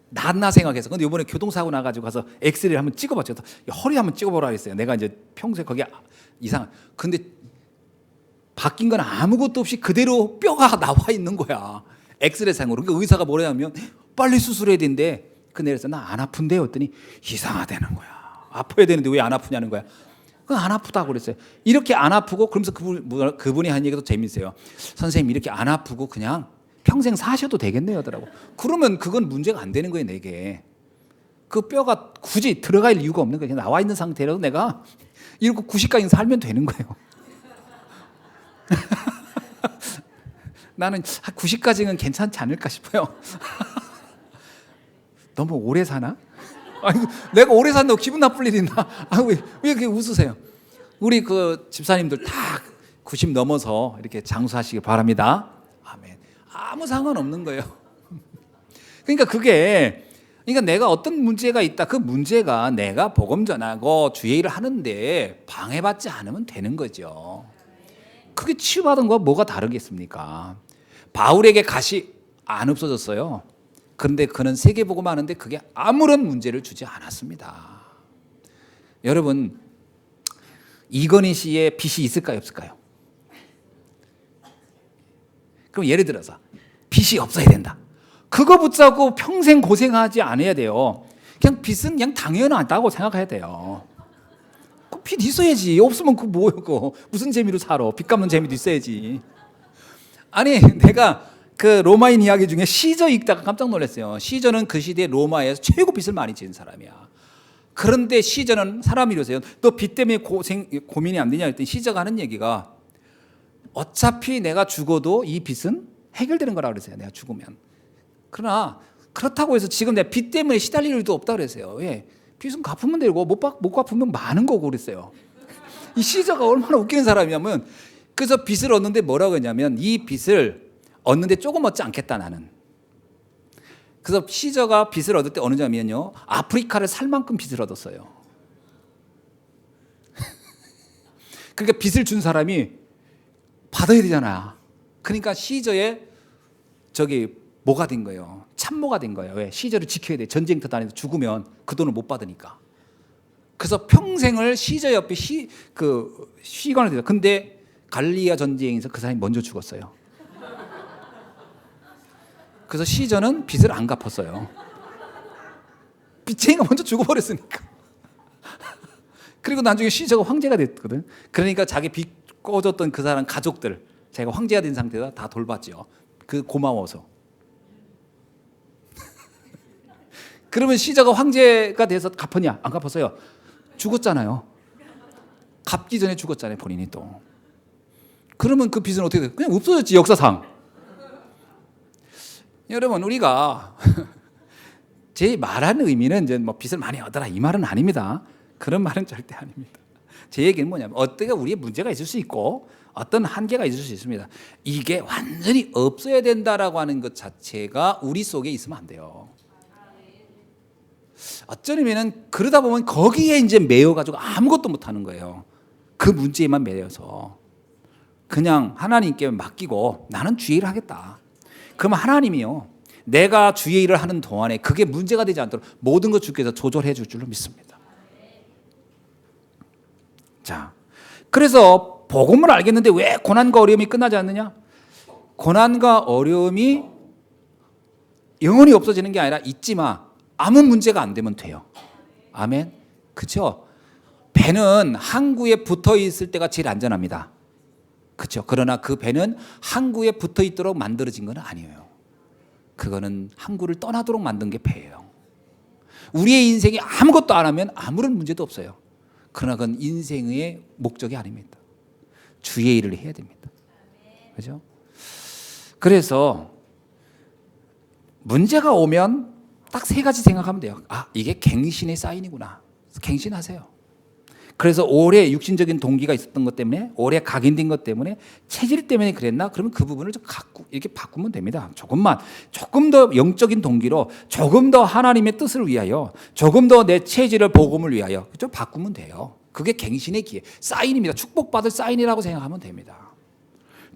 낫나 생각해서. 근데 이번에 교통사고 나가지고 가서 엑스레이를 한번 찍어봤죠. 허리 한번 찍어보라 그랬어요. 내가 이제 평소에 거기 이상. 근데 바뀐 건 아무것도 없이 그대로 뼈가 나와 있는 거야. 엑스레이상으로. 그러니까 의사가 뭐라냐면 빨리 수술해야 된대. 근데 그래서 나 안 아픈데요 했더니 이상하다는 거야. 아파야 되는데 왜 안 아프냐는 거야. 안 아프다고 그랬어요. 이렇게 안 아프고, 그러면서 그분이 한 얘기도 재밌어요. 선생님, 이렇게 안 아프고 그냥 평생 사셔도 되겠네요 하더라고. 그러면 그건 문제가 안 되는 거예요, 내게. 그 뼈가 굳이 들어갈 이유가 없는 거예요. 그냥 나와 있는 상태라도 내가 이렇게 90까지 살면 되는 거예요. 나는 90까지는 괜찮지 않을까 싶어요. 너무 오래 사나? 아니, 내가 오래 산다고 기분 나쁠 일 있나? 왜 이렇게 웃으세요? 우리 그 집사님들 다 90 넘어서 이렇게 장수하시기 바랍니다. 아멘. 아무 상관없는 거예요. 그러니까 그러니까 내가 어떤 문제가 있다. 그 문제가 내가 복음 전하고 주의 일을 하는데 방해받지 않으면 되는 거죠. 그게 치유받은 거와 뭐가 다르겠습니까? 바울에게 가시 안 없어졌어요. 그런데 그는 세계복음 하는데 그게 아무런 문제를 주지 않았습니다. 여러분, 이건희 씨의 빚이 있을까요, 없을까요? 그럼 예를 들어서 빚이 없어야 된다. 그거 붙잡고 평생 고생하지 않아야 돼요. 그냥 빚은 그냥 당연하다고 생각해야 돼요. 그 빚 있어야지. 없으면 그 뭐예요? 무슨 재미로 살아? 빚 갚는 재미도 있어야지. 아니, 내가 그 로마인 이야기 중에 시저 읽다가 깜짝 놀랐어요. 시저는 그 시대 로마에서 최고 빚을 많이 지은 사람이야. 그런데 시저는 사람이 이러세요. 너 빚 때문에 고민이 안 되냐 했더니 시저가 하는 얘기가 어차피 내가 죽어도 이 빚은 해결되는 거라고 그러세요. 내가 죽으면. 그러나 그렇다고 해서 지금 내가 빚 때문에 시달릴 일도 없다고 그랬어요. 왜? 빚은 갚으면 되고 못 갚으면 많은 거고 그랬어요. 이 시저가 얼마나 웃기는 사람이냐면 그래서 빚을 얻는데 뭐라고 했냐면 이 빚을 얻는데 조금 얻지 않겠다 나는. 그래서 시저가 빚을 얻을 때 어느 점이면요 아프리카를 살 만큼 빚을 얻었어요. 그러니까 빚을 준 사람이 받아야 되잖아. 그러니까 시저의 뭐가 된 거예요. 참모가 된 거예요. 왜? 시저를 지켜야 돼. 전쟁터 다니면서 죽으면 그 돈을 못 받으니까. 그래서 평생을 시저 옆에 시관을 돼요. 근데 갈리아 전쟁에서 그 사람이 먼저 죽었어요. 그래서 시저는 빚을 안 갚았어요. 빚쟁이가 먼저 죽어버렸으니까. 그리고 나중에 시저가 황제가 됐거든. 그러니까 자기 빚 꿔줬던 그 사람 가족들, 자기가 황제가 된 상태다 다 돌봤죠. 그 고마워서. 그러면 시저가 황제가 돼서 갚았냐? 안 갚았어요. 죽었잖아요. 갚기 전에 죽었잖아요, 본인이 또. 그러면 그 빚은 어떻게 돼요? 그냥 없어졌지, 역사상. 여러분, 우리가 제 말하는 의미는 이제 뭐 빚을 많이 얻어라 이 말은 아닙니다. 그런 말은 절대 아닙니다. 제 얘기는 뭐냐면 어떻게 우리의 문제가 있을 수 있고 어떤 한계가 있을 수 있습니다. 이게 완전히 없어야 된다라고 하는 것 자체가 우리 속에 있으면 안 돼요. 어쩌면은 그러다 보면 거기에 이제 매여가지고 아무것도 못하는 거예요. 그 문제에만 매여서 그냥 하나님께 맡기고 나는 주의 일을 하겠다. 그러면 하나님이요 내가 주의 일을 하는 동안에 그게 문제가 되지 않도록 모든 것 주께서 조절해 줄 줄로 믿습니다. 자, 그래서 복음을 알겠는데 왜 고난과 어려움이 끝나지 않느냐? 고난과 어려움이 영원히 없어지는 게 아니라 있지만 아무 문제가 안 되면 돼요. 아멘. 그렇죠? 배는 항구에 붙어 있을 때가 제일 안전합니다. 그렇죠? 그러나 그 배는 항구에 붙어 있도록 만들어진 건 아니에요. 그거는 항구를 떠나도록 만든 게 배예요. 우리의 인생이 아무것도 안 하면 아무런 문제도 없어요. 그러나 그건 인생의 목적이 아닙니다. 주의 일을 해야 됩니다. 그렇죠? 그래서 문제가 오면 딱 세 가지 생각하면 돼요. 아, 이게 갱신의 사인이구나. 갱신하세요. 그래서 오래 육신적인 동기가 있었던 것 때문에 오래 각인된 것 때문에 체질 때문에 그랬나? 그러면 그 부분을 좀 이렇게 바꾸면 됩니다. 조금 더 영적인 동기로 조금 더 하나님의 뜻을 위하여 조금 더 내 체질을 복음을 위하여 좀 바꾸면 돼요. 그게 갱신의 기회, 사인입니다. 축복받을 사인이라고 생각하면 됩니다.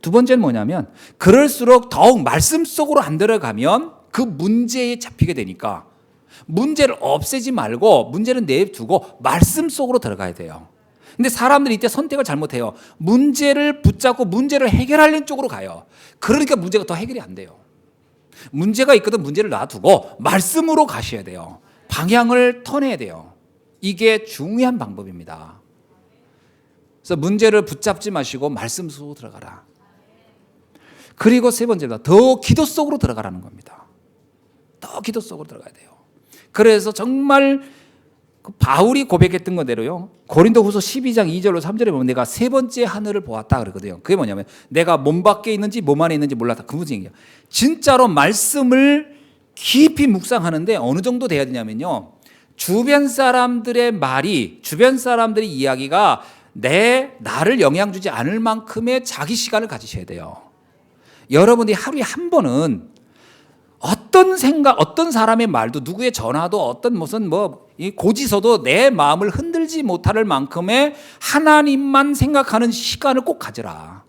두 번째는 뭐냐면 그럴수록 더욱 말씀 속으로 안 들어가면 그 문제에 잡히게 되니까 문제를 없애지 말고 문제는 내두고 말씀 속으로 들어가야 돼요. 근데 사람들이 이때 선택을 잘못해요. 문제를 붙잡고 문제를 해결하려는 쪽으로 가요. 그러니까 문제가 더 해결이 안 돼요. 문제가 있거든 문제를 놔두고 말씀으로 가셔야 돼요. 방향을 턴해야 돼요. 이게 중요한 방법입니다. 그래서 문제를 붙잡지 마시고 말씀 속으로 들어가라. 그리고 세 번째로 더 기도 속으로 들어가라는 겁니다. 더 기도 속으로 들어가야 돼요. 그래서 정말 바울이 고백했던 것대로요. 고린도후서 12장 2절로 3절에 보면 내가 세 번째 하늘을 보았다 그러거든요. 그게 뭐냐면 내가 몸 밖에 있는지 몸 안에 있는지 몰랐다. 그 무슨 얘기예요. 진짜로 말씀을 깊이 묵상하는데 어느 정도 돼야 되냐면요. 주변 사람들의 말이 주변 사람들의 이야기가 나를 영향 주지 않을 만큼의 자기 시간을 가지셔야 돼요. 여러분이 하루에 한 번은 어떤 생각, 어떤 사람의 말도 누구의 전화도 어떤 무슨 고지서도 내 마음을 흔들지 못할 만큼의 하나님만 생각하는 시간을 꼭 가져라.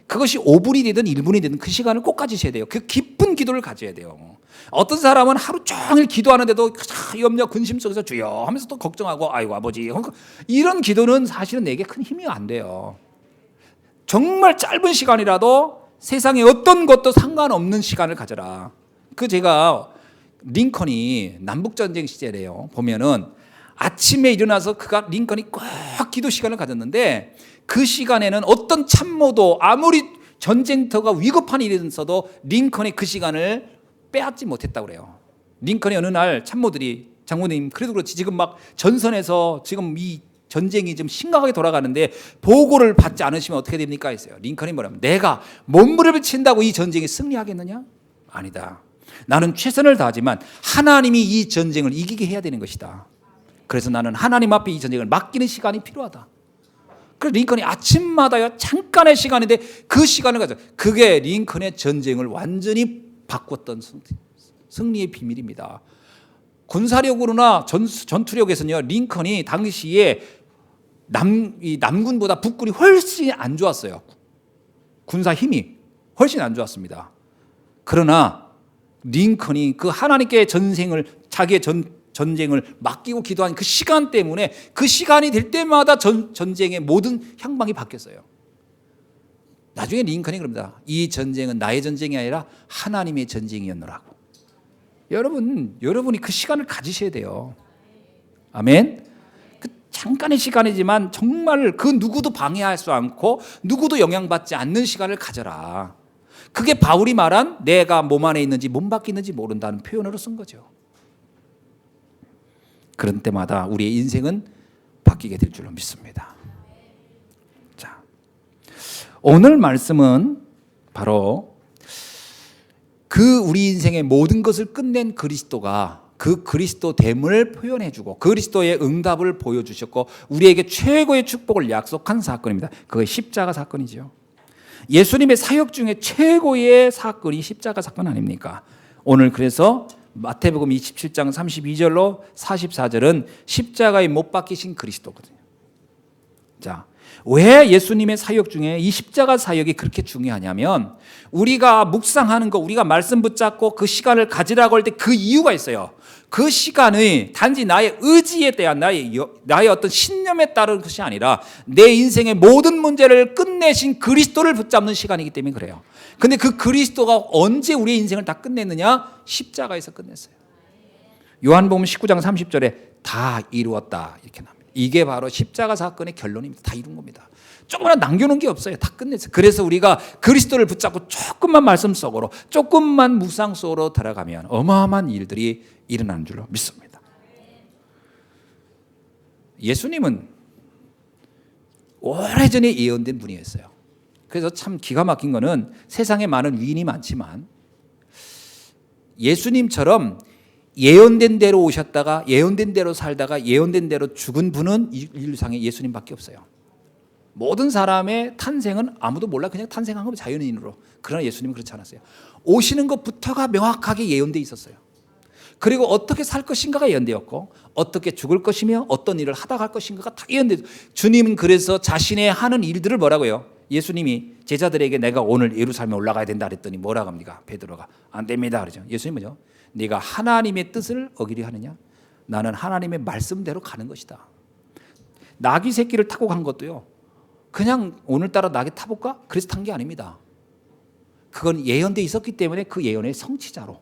그것이 5분이 되든 1분이 되든 그 시간을 꼭 가지셔야 돼요. 그 깊은 기도를 가져야 돼요. 어떤 사람은 하루 종일 기도하는데도 염려 근심 속에서 주여 하면서 또 걱정하고 아이고 아버지 이런 기도는 사실은 내게 큰 힘이 안 돼요. 정말 짧은 시간이라도 세상에 어떤 것도 상관없는 시간을 가져라. 제가 링컨이 남북전쟁 시절에요. 보면은 아침에 일어나서 링컨이 꼭 기도 시간을 가졌는데 그 시간에는 어떤 참모도 아무리 전쟁터가 위급한 일이 있어도 링컨이 그 시간을 빼앗지 못했다고 그래요. 링컨이 어느 날 참모들이 장모님 그래도 그렇지 지금 막 전선에서 지금 이 전쟁이 좀 심각하게 돌아가는데 보고를 받지 않으시면 어떻게 됩니까? 했어요. 링컨이 뭐라면 내가 몸부림을 친다고 이 전쟁이 승리하겠느냐? 아니다. 나는 최선을 다하지만 하나님이 이 전쟁을 이기게 해야 되는 것이다. 그래서 나는 하나님 앞에 이 전쟁을 맡기는 시간이 필요하다. 그래서 링컨이 아침마다요 잠깐의 시간인데 그 시간을 가져 그게 링컨의 전쟁을 완전히 바꿨던 승리의 비밀입니다. 군사력으로나 전투력에서는요 링컨이 당시에 남군보다 북군이 훨씬 안 좋았어요. 군사 힘이 훨씬 안 좋았습니다. 그러나 링컨이 그 하나님께 자기의 전쟁을 맡기고 기도한 그 시간 때문에 그 시간이 될 때마다 전쟁의 모든 향방이 바뀌었어요. 나중에 링컨이 그럽니다. 이 전쟁은 나의 전쟁이 아니라 하나님의 전쟁이었노라고. 여러분이 그 시간을 가지셔야 돼요. 아멘. 그 잠깐의 시간이지만 정말 그 누구도 방해할 수 않고 누구도 영향받지 않는 시간을 가져라. 그게 바울이 말한 내가 몸 안에 있는지 몸 밖에 있는지 모른다는 표현으로 쓴 거죠. 그런 때마다 우리의 인생은 바뀌게 될 줄로 믿습니다. 자, 오늘 말씀은 바로 그 우리 인생의 모든 것을 끝낸 그리스도가 그 그리스도됨을 표현해주고 그리스도의 응답을 보여주셨고 우리에게 최고의 축복을 약속한 사건입니다. 그게 십자가 사건이죠. 예수님의 사역 중에 최고의 사건이 십자가 사건 아닙니까? 오늘 그래서 마태복음 27장 32절로 44절은 십자가에 못 박히신 그리스도거든요. 자, 왜 예수님의 사역 중에 이 십자가 사역이 그렇게 중요하냐면 우리가 묵상하는 거, 우리가 말씀 붙잡고 그 시간을 가지라고 할 때 그 이유가 있어요. 그 시간이 단지 나의 의지에 대한 나의 어떤 신념에 따른 것이 아니라 내 인생의 모든 문제를 끝내신 그리스도를 붙잡는 시간이기 때문에 그래요. 근데 그 그리스도가 언제 우리의 인생을 다 끝냈느냐? 십자가에서 끝냈어요. 요한복음 19장 30절에 다 이루었다 이렇게 나옵니다. 이게 바로 십자가 사건의 결론입니다. 다 이룬 겁니다. 조금만 남겨놓은 게 없어요. 다 끝냈어요. 그래서 우리가 그리스도를 붙잡고 조금만 말씀 속으로 조금만 묵상 속으로 들어가면 어마어마한 일들이 일어나는 줄로 믿습니다. 예수님은 오래전에 예언된 분이었어요. 그래서 참 기가 막힌 거는 세상에 많은 위인이 많지만 예수님처럼 예언된 대로 오셨다가 예언된 대로 살다가 예언된 대로 죽은 분은 인류상에 예수님밖에 없어요. 모든 사람의 탄생은 아무도 몰라. 그냥 탄생한 건 자연인으로. 그러나 예수님은 그렇지 않았어요. 오시는 것부터가 명확하게 예언되어 있었어요. 그리고 어떻게 살 것인가가 예언되었고 어떻게 죽을 것이며 어떤 일을 하다 갈 것인가가 다 예언되어 있어요. 주님은 그래서 자신의 하는 일들을 뭐라고요? 예수님이 제자들에게 내가 오늘 예루살렘에 올라가야 된다 그랬더니 뭐라고 합니까? 베드로가 안 됩니다 그러죠. 예수님은 뭐죠? 네가 하나님의 뜻을 어기려 하느냐? 나는 하나님의 말씀대로 가는 것이다. 나귀 새끼를 타고 간 것도요. 그냥 오늘따라 나귀 타볼까? 그래서 탄 게 아닙니다. 그건 예언되어 있었기 때문에 그 예언의 성취자로.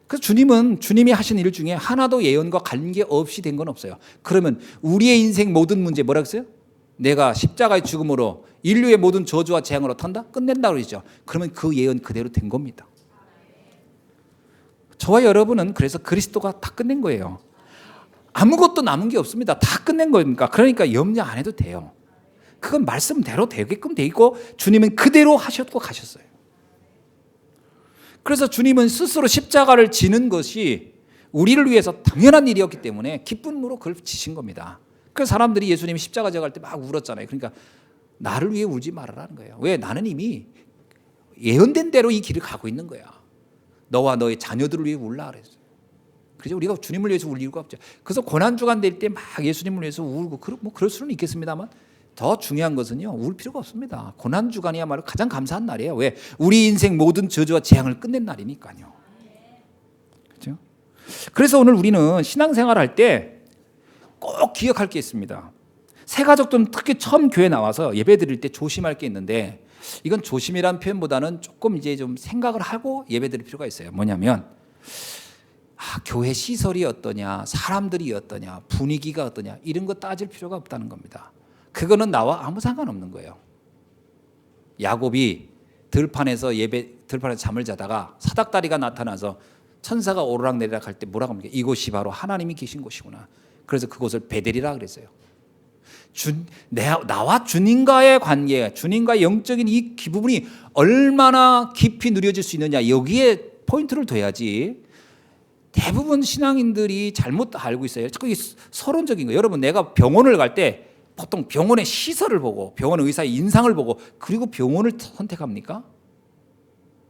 그래서 주님이 하신 일 중에 하나도 예언과 관계없이 된 건 없어요. 그러면 우리의 인생 모든 문제 뭐라고 했어요? 내가 십자가의 죽음으로 인류의 모든 저주와 재앙으로 탄다? 끝낸다 그러죠. 그러면 그 예언 그대로 된 겁니다. 저와 여러분은 그래서 그리스도가 다 끝낸 거예요. 아무것도 남은 게 없습니다. 다 끝낸 거니까. 그러니까 염려 안 해도 돼요. 그건 말씀대로 되게끔 돼 있고 주님은 그대로 하셨고 가셨어요. 그래서 주님은 스스로 십자가를 지는 것이 우리를 위해서 당연한 일이었기 때문에 기쁨으로 그걸 지신 겁니다. 그래서 사람들이 예수님이 십자가 져갈 때 막 울었잖아요. 그러니까 나를 위해 울지 말아라는 거예요. 왜? 나는 이미 예언된 대로 이 길을 가고 있는 거야. 너와 너의 자녀들을 위해 울라 그랬어요. 그죠? 우리가 주님을 위해서 울 이유가 없죠. 그래서 고난주간 될 때 막 예수님을 위해서 울고 뭐 그럴 수는 있겠습니다만 더 중요한 것은요. 울 필요가 없습니다. 고난주간이야말로 가장 감사한 날이에요. 왜? 우리 인생 모든 저주와 재앙을 끝낸 날이니까요. 그렇죠? 그래서 오늘 우리는 신앙생활 할 때 꼭 기억할 게 있습니다. 새가족들은 특히 처음 교회 나와서 예배 드릴 때 조심할 게 있는데 이건 조심이란 표현보다는 조금 이제 좀 생각을 하고 예배 드릴 필요가 있어요. 뭐냐면 교회 시설이 어떠냐, 사람들이 어떠냐, 분위기가 어떠냐 이런 거 따질 필요가 없다는 겁니다. 그거는 나와 아무 상관없는 거예요. 야곱이 들판에서 잠을 자다가 사닥다리가 나타나서 천사가 오르락내리락 할 때 뭐라고 합니까? 이곳이 바로 하나님이 계신 곳이구나. 그래서 그곳을 베델이라 그랬어요. 나와 주님과의 관계, 주님과의 영적인 이 부분이 얼마나 깊이 누려질 수 있느냐, 여기에 포인트를 둬야지. 대부분 신앙인들이 잘못 알고 있어요. 자꾸 서론적인 거. 여러분, 내가 병원을 갈 때 보통 병원의 시설을 보고 병원 의사의 인상을 보고 그리고 병원을 선택합니까?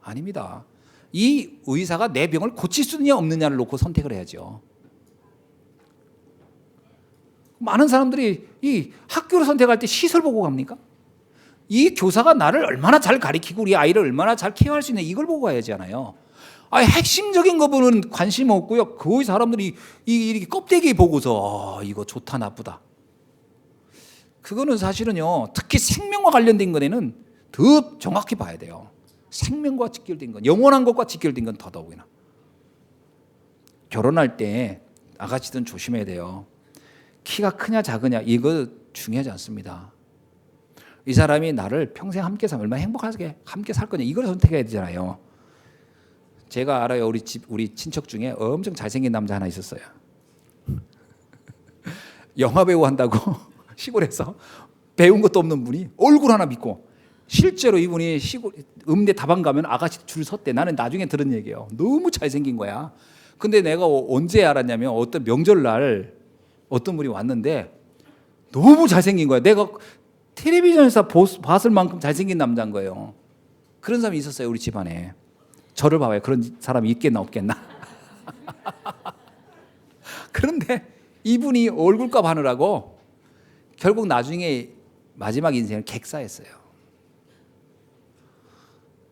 아닙니다. 이 의사가 내 병을 고칠 수 있느냐 없느냐를 놓고 선택을 해야죠. 많은 사람들이 이 학교를 선택할 때 시설 보고 갑니까? 이 교사가 나를 얼마나 잘 가르치고 우리 아이를 얼마나 잘 케어할 수 있냐, 이걸 보고 가야지 않아요. 핵심적인 거는 관심 없고요. 거의 사람들이 이렇게 껍데기 보고서 이거 좋다 나쁘다. 그거는 사실은요, 특히 생명과 관련된 거에는 더 정확히 봐야 돼요. 생명과 직결된 건, 영원한 것과 직결된 건 더더욱이나. 결혼할 때 아가씨들은 조심해야 돼요. 키가 크냐 작으냐 이거 중요하지 않습니다. 이 사람이 나를 평생 함께 살면 얼마나 행복하게 함께 살 거냐, 이걸 선택해야 되잖아요. 제가 알아요. 우리 친척 중에 엄청 잘생긴 남자 하나 있었어요. 영화배우 한다고 시골에서 배운 것도 없는 분이 얼굴 하나 믿고, 실제로 이분이 시골 음대 다방 가면 아가씨 줄 섰대. 나는 나중에 들은 얘기예요. 너무 잘생긴 거야. 근데 내가 언제 알았냐면 어떤 명절날 어떤 분이 왔는데 너무 잘생긴 거야. 내가 텔레비전에서 봤을 만큼 잘생긴 남자인 거예요. 그런 사람이 있었어요, 우리 집안에. 저를 봐봐요. 그런 사람이 있겠나 없겠나. 그런데 이분이 얼굴값 하느라고 결국 나중에 마지막 인생을 객사했어요.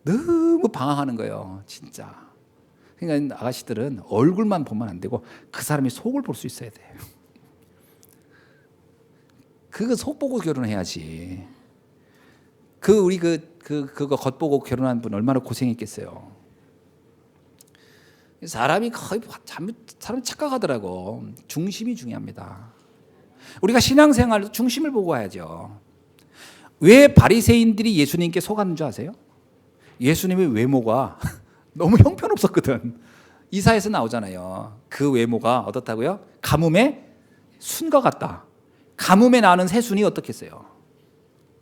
너무 방황하는 거예요, 진짜. 그러니까 아가씨들은 얼굴만 보면 안 되고 그 사람이 속을 볼 수 있어야 돼요. 그거 속 보고 결혼해야지. 그거 겉보고 결혼한 분 얼마나 고생했겠어요. 사람이 거의 사람 착각하더라고. 중심이 중요합니다. 우리가 신앙생활도 중심을 보고 와야죠. 왜 바리새인들이 예수님께 속았는 줄 아세요? 예수님의 외모가 너무 형편없었거든. 이사에서 나오잖아요. 그 외모가 어떻다고요? 가뭄의 순과 같다. 가뭄에 나는 새순이 어떻겠어요?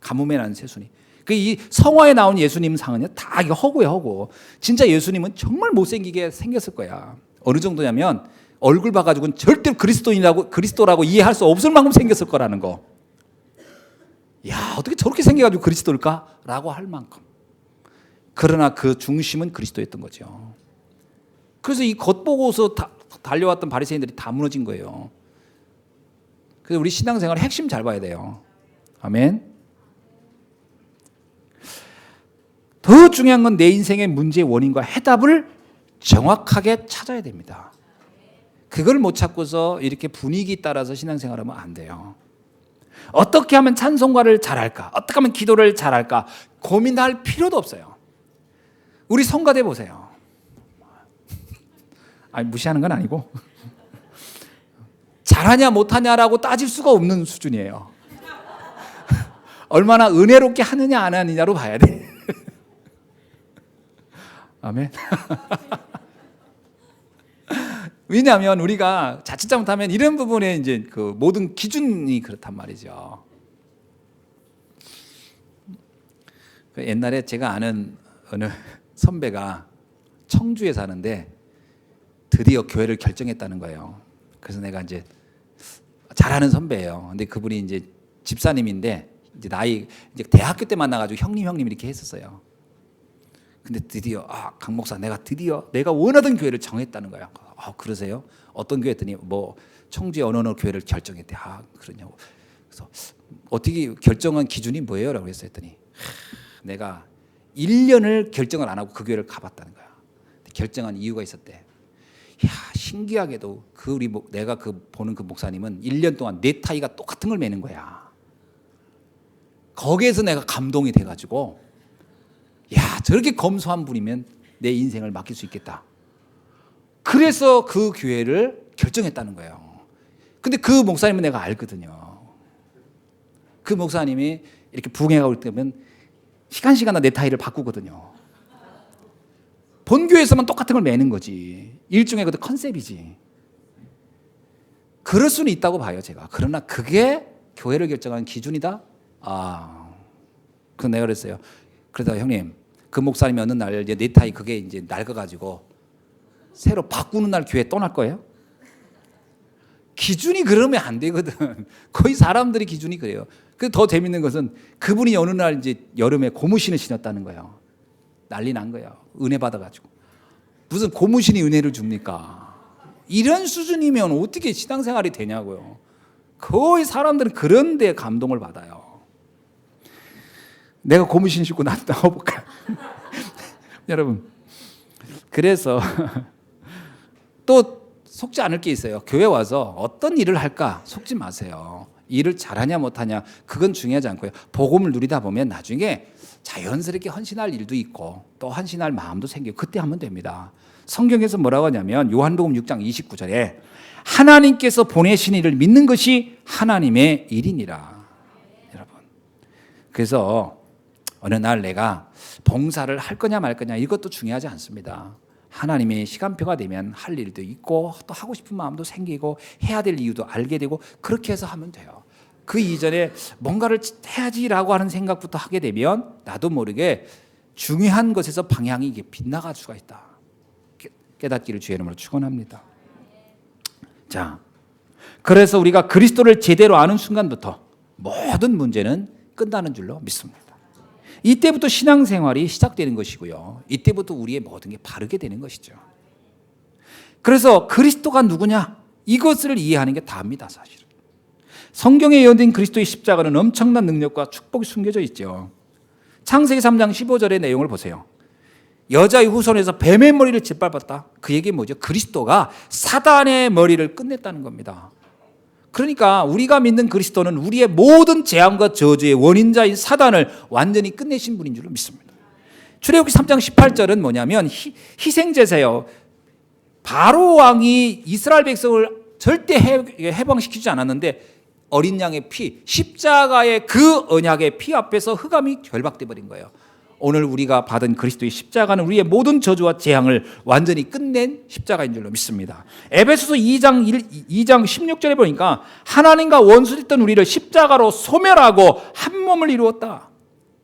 가뭄에 나는 새순이. 이 성화에 나온 예수님 상은요, 다 이거 허구예요, 허구. 진짜 예수님은 정말 못생기게 생겼을 거야. 어느 정도냐면 얼굴 봐가지고는 절대 그리스도라고 이해할 수 없을 만큼 생겼을 거라는 거. 야, 어떻게 저렇게 생겨가지고 그리스도일까라고 할 만큼. 그러나 그 중심은 그리스도였던 거죠. 그래서 이 겉보고서 달려왔던 바리새인들이 다 무너진 거예요. 그래서 우리 신앙생활 핵심 잘 봐야 돼요. 아멘. 더 중요한 건 내 인생의 문제의 원인과 해답을 정확하게 찾아야 됩니다. 그걸 못 찾고서 이렇게 분위기 따라서 신앙생활하면 안 돼요. 어떻게 하면 찬송가를 잘할까? 어떻게 하면 기도를 잘할까? 고민할 필요도 없어요. 우리 성가대 보세요. 아니, 무시하는 건 아니고 잘하냐 못하냐라고 따질 수가 없는 수준이에요. 얼마나 은혜롭게 하느냐 안 하느냐로 봐야 돼. 아멘. 왜냐하면 우리가 자칫 잘못하면 이런 부분에 이제 그 모든 기준이 그렇단 말이죠. 옛날에 제가 아는 어느 선배가 청주에 사는데 드디어 교회를 결정했다는 거예요. 그래서 내가 이제 잘하는 선배예요. 근데 그분이 이제 집사님인데 이제 나이 이제 대학교 때 만나가지고 형님 이렇게 했었어요. 근데 드디어 강 목사 내가 드디어 내가 원하던 교회를 정했다는 거야. 그러세요? 어떤 교회 했더니 뭐 청주의 어느 교회를 결정했대. 그러냐고. 그래서 어떻게 결정한 기준이 뭐예요? 라고 했더니 내가 1년을 결정을 안 하고 그 교회를 가봤다는 거야. 결정한 이유가 있었대. 야, 신기하게도 내가 보는 그 목사님은 1년 동안 넥타이가 똑같은 걸 매는 거야. 거기에서 내가 감동이 돼가지고 야, 저렇게 검소한 분이면 내 인생을 맡길 수 있겠다. 그래서 그 교회를 결정했다는 거예요. 근데 그 목사님은 내가 알거든요. 그 목사님이 이렇게 부흥회가 올 때면 시간마다 넥타이를 바꾸거든요. 본교에서만 똑같은 걸 매는 거지. 일종의 그 컨셉이지. 그럴 수는 있다고 봐요, 제가. 그러나 그게 교회를 결정하는 기준이다? 그건 내가 그랬어요. 그러다가 형님, 그 목사님이 어느 날 이제 넥타이 그게 이제 낡아가지고 새로 바꾸는 날 교회 떠날 거예요? 기준이 그러면 안 되거든. 거의 사람들이 기준이 그래요. 그 더 재밌는 것은 그분이 어느 날 이제 여름에 고무신을 신었다는 거예요. 난리 난 거예요. 은혜 받아가지고. 무슨 고무신이 은혜를 줍니까? 이런 수준이면 어떻게 신앙생활이 되냐고요. 거의 사람들은 그런 데 감동을 받아요. 내가 고무신 신고 나와볼까요? 여러분, 그래서 또 속지 않을 게 있어요. 교회 와서 어떤 일을 할까 속지 마세요. 일을 잘하냐 못하냐 그건 중요하지 않고요. 복음을 누리다 보면 나중에 자연스럽게 헌신할 일도 있고 또 헌신할 마음도 생기고 그때 하면 됩니다. 성경에서 뭐라고 하냐면 요한복음 6장 29절에 하나님께서 보내신 이를 믿는 것이 하나님의 일이니라. 여러분, 그래서 어느 날 내가 봉사를 할 거냐 말 거냐 이것도 중요하지 않습니다. 하나님의 시간표가 되면 할 일도 있고 또 하고 싶은 마음도 생기고 해야 될 이유도 알게 되고 그렇게 해서 하면 돼요. 그 이전에 뭔가를 해야지라고 하는 생각부터 하게 되면 나도 모르게 중요한 것에서 방향이 이게 빗나갈 수가 있다. 깨닫기를 주의 이름으로 축원합니다. 자, 그래서 우리가 그리스도를 제대로 아는 순간부터 모든 문제는 끝나는 줄로 믿습니다. 이때부터 신앙생활이 시작되는 것이고요. 이때부터 우리의 모든 게 바르게 되는 것이죠. 그래서 그리스도가 누구냐? 이것을 이해하는 게 다입니다, 사실은. 성경에 예언된 그리스도의 십자가는 엄청난 능력과 축복이 숨겨져 있죠. 창세기 3장 15절의 내용을 보세요. 여자의 후손에서 뱀의 머리를 짓밟았다. 그 얘기 뭐죠? 그리스도가 사단의 머리를 끝냈다는 겁니다. 그러니까 우리가 믿는 그리스도는 우리의 모든 재앙과 저주의 원인자인 사단을 완전히 끝내신 분인 줄로 믿습니다. 출애굽기 3장 18절은 뭐냐면 희생제사예요. 바로 왕이 이스라엘 백성을 절대 해방시키지 않았는데 어린 양의 피, 십자가의 그 언약의 피 앞에서 흑암이 결박돼 버린 거예요. 오늘 우리가 받은 그리스도의 십자가는 우리의 모든 저주와 재앙을 완전히 끝낸 십자가인 줄로 믿습니다. 에베소서 2장 16절에 보니까 하나님과 원수됐던 우리를 십자가로 소멸하고 한 몸을 이루었다.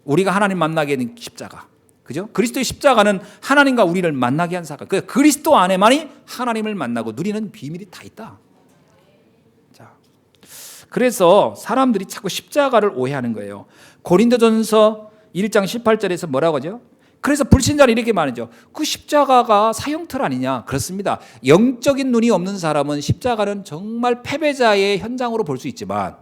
우리가 하나님 만나게 된 십자가. 그죠? 그리스도의 십자가는 하나님과 우리를 만나게 한 사건. 그리스도 안에만이 하나님을 만나고 누리는 비밀이 다 있다. 자, 그래서 사람들이 자꾸 십자가를 오해하는 거예요. 고린도전서 1장 18절에서 뭐라고 하죠? 그래서 불신자는 이렇게 말하죠. 그 십자가가 사형틀 아니냐? 그렇습니다. 영적인 눈이 없는 사람은 십자가는 정말 패배자의 현장으로 볼 수 있지만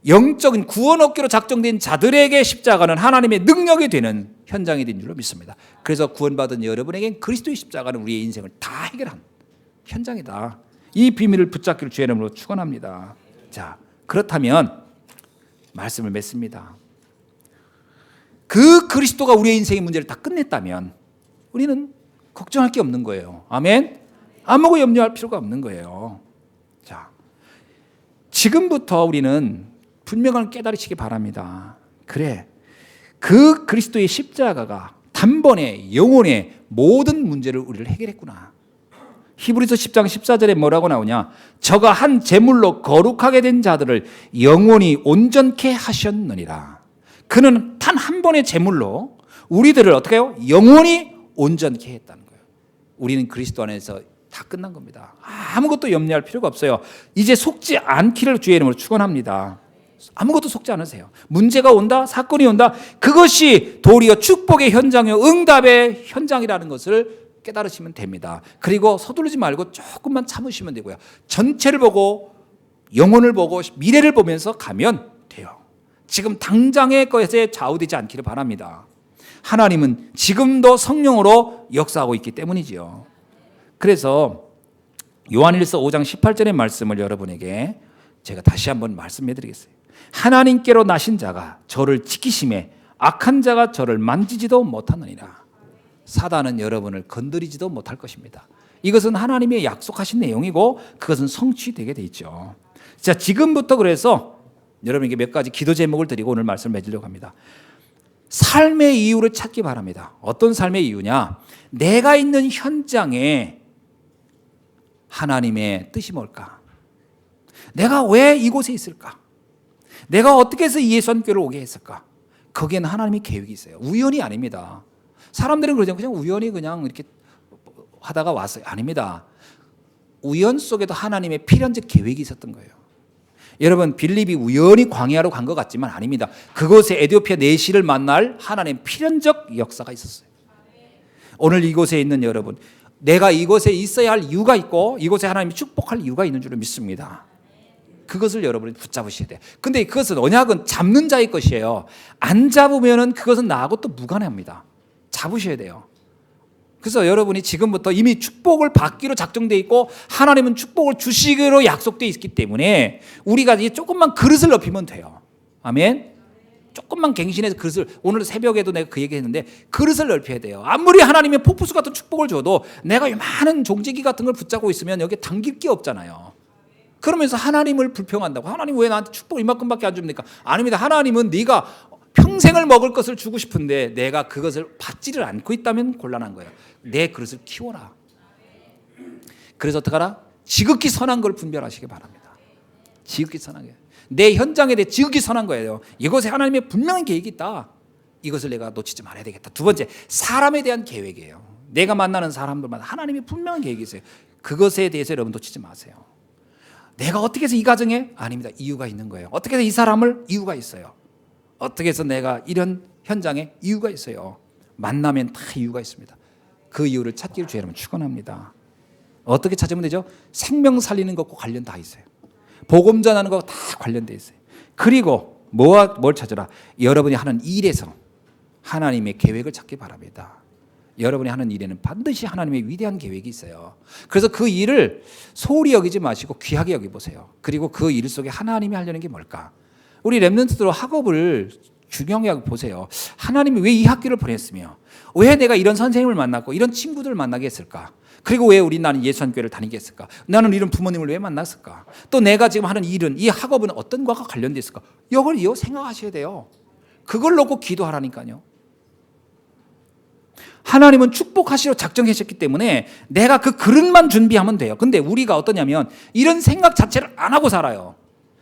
영적인 구원 얻기로 작정된 자들에게 십자가는 하나님의 능력이 되는 현장이 된 줄로 믿습니다. 그래서 구원받은 여러분에겐 그리스도의 십자가는 우리의 인생을 다 해결한 현장이다. 이 비밀을 붙잡기를 주의 이름으로 축원합니다. 자, 그렇다면 말씀을 맺습니다. 그 그리스도가 우리의 인생의 문제를 다 끝냈다면 우리는 걱정할 게 없는 거예요. 아멘? 아무것도 염려할 필요가 없는 거예요. 자, 지금부터 우리는 분명한 깨달으시기 바랍니다. 그래, 그 그리스도의 십자가가 단번에 영혼의 모든 문제를 우리를 해결했구나. 히브리서 10장 14절에 뭐라고 나오냐? 저가 한 제물로 거룩하게 된 자들을 영원히 온전케 하셨느니라. 그는 단 한 번의 제물로 우리들을 어떻게 해요? 영원히 온전케 했다는 거예요. 우리는 그리스도 안에서 다 끝난 겁니다. 아무것도 염려할 필요가 없어요. 이제 속지 않기를 주의 이름으로 축원합니다. 아무것도 속지 않으세요. 문제가 온다, 사건이 온다, 그것이 도리어 축복의 현장이요 응답의 현장이라는 것을 깨달으시면 됩니다. 그리고 서두르지 말고 조금만 참으시면 되고요. 전체를 보고 영혼을 보고 미래를 보면서 가면 돼요. 지금 당장의 것에 좌우되지 않기를 바랍니다. 하나님은 지금도 성령으로 역사하고 있기 때문이지요. 그래서 요한일서 5장 18절의 말씀을 여러분에게 제가 다시 한번 말씀해 드리겠어요. 하나님께로 나신 자가 저를 지키심에 악한 자가 저를 만지지도 못하느니라. 사단은 여러분을 건드리지도 못할 것입니다. 이것은 하나님의 약속하신 내용이고 그것은 성취되게 돼 있죠. 자, 지금부터 그래서 여러분에게 몇 가지 기도 제목을 드리고 오늘 말씀을 맺으려고 합니다. 삶의 이유를 찾기 바랍니다. 어떤 삶의 이유냐? 내가 있는 현장에 하나님의 뜻이 뭘까? 내가 왜 이곳에 있을까? 내가 어떻게 해서 이 예수님께로 오게 했을까? 거기에는 하나님의 계획이 있어요. 우연이 아닙니다. 사람들은 그러죠. 그냥 우연히 그냥 이렇게 하다가 왔어요. 아닙니다. 우연 속에도 하나님의 필연적 계획이 있었던 거예요. 여러분, 빌립이 우연히 광야로 간 것 같지만 아닙니다. 그곳에 에티오피아 내시를 만날 하나님의 필연적 역사가 있었어요. 오늘 이곳에 있는 여러분, 내가 이곳에 있어야 할 이유가 있고 이곳에 하나님이 축복할 이유가 있는 줄 믿습니다. 그것을 여러분이 붙잡으셔야 돼요. 근데 그것은 언약은 잡는 자의 것이에요. 안 잡으면은 그것은 나하고 또 무관합니다. 잡으셔야 돼요. 그래서 여러분이 지금부터 이미 축복을 받기로 작정되어 있고 하나님은 축복을 주시기로 약속되어 있기 때문에 우리가 이제 조금만 그릇을 넓히면 돼요. 아멘. 조금만 갱신해서 그릇을, 오늘 새벽에도 내가 그 얘기 했는데 그릇을 넓혀야 돼요. 아무리 하나님의 폭포수 같은 축복을 줘도 내가 많은 종지기 같은 걸 붙잡고 있으면 여기에 당길 게 없잖아요. 그러면서 하나님을 불평한다고. 하나님 왜 나한테 축복 이만큼밖에 안 줍니까? 아닙니다. 하나님은 네가 평생을 먹을 것을 주고 싶은데 내가 그것을 받지를 않고 있다면 곤란한 거예요. 내 그릇을 키워라. 그래서 어떡하라? 지극히 선한 걸 분별하시기 바랍니다. 지극히 선한 게. 내 현장에 대해 지극히 선한 거예요. 이것에 하나님의 분명한 계획이 있다. 이것을 내가 놓치지 말아야 되겠다. 두 번째, 사람에 대한 계획이에요. 내가 만나는 사람들마다 하나님의 분명한 계획이 있어요. 그것에 대해서 여러분 놓치지 마세요. 내가 어떻게 해서 이 가정에? 아닙니다. 이유가 있는 거예요. 어떻게 해서 이 사람을? 이유가 있어요. 어떻게 해서 내가 이런 현장에? 이유가 있어요. 만나면 다 이유가 있습니다. 그 이유를 찾기를 주의 여러분 축원합니다. 어떻게 찾으면 되죠? 생명 살리는 것과 관련 다 있어요. 복음 전하는 거 다 관련돼 있어요. 그리고 뭘 찾으라? 여러분이 하는 일에서 하나님의 계획을 찾기 바랍니다. 여러분이 하는 일에는 반드시 하나님의 위대한 계획이 있어요. 그래서 그 일을 소홀히 여기지 마시고 귀하게 여기보세요. 그리고 그 일 속에 하나님이 하려는 게 뭘까? 우리 랩런트들 학업을 중요하게 보세요. 하나님이 왜 이 학교를 보냈으며 왜 내가 이런 선생님을 만났고 이런 친구들을 만나게 했을까? 그리고 왜 나는 예수한교회를 다니게 했을까? 나는 이런 부모님을 왜 만났을까? 또 내가 지금 하는 일은, 이 학업은 어떤 것과 관련돼 있을까? 이걸 생각하셔야 돼요. 그걸 놓고 기도하라니까요. 하나님은 축복하시려 작정하셨기 때문에 내가 그 그릇만 준비하면 돼요. 근데 우리가 어떠냐면 이런 생각 자체를 안 하고 살아요.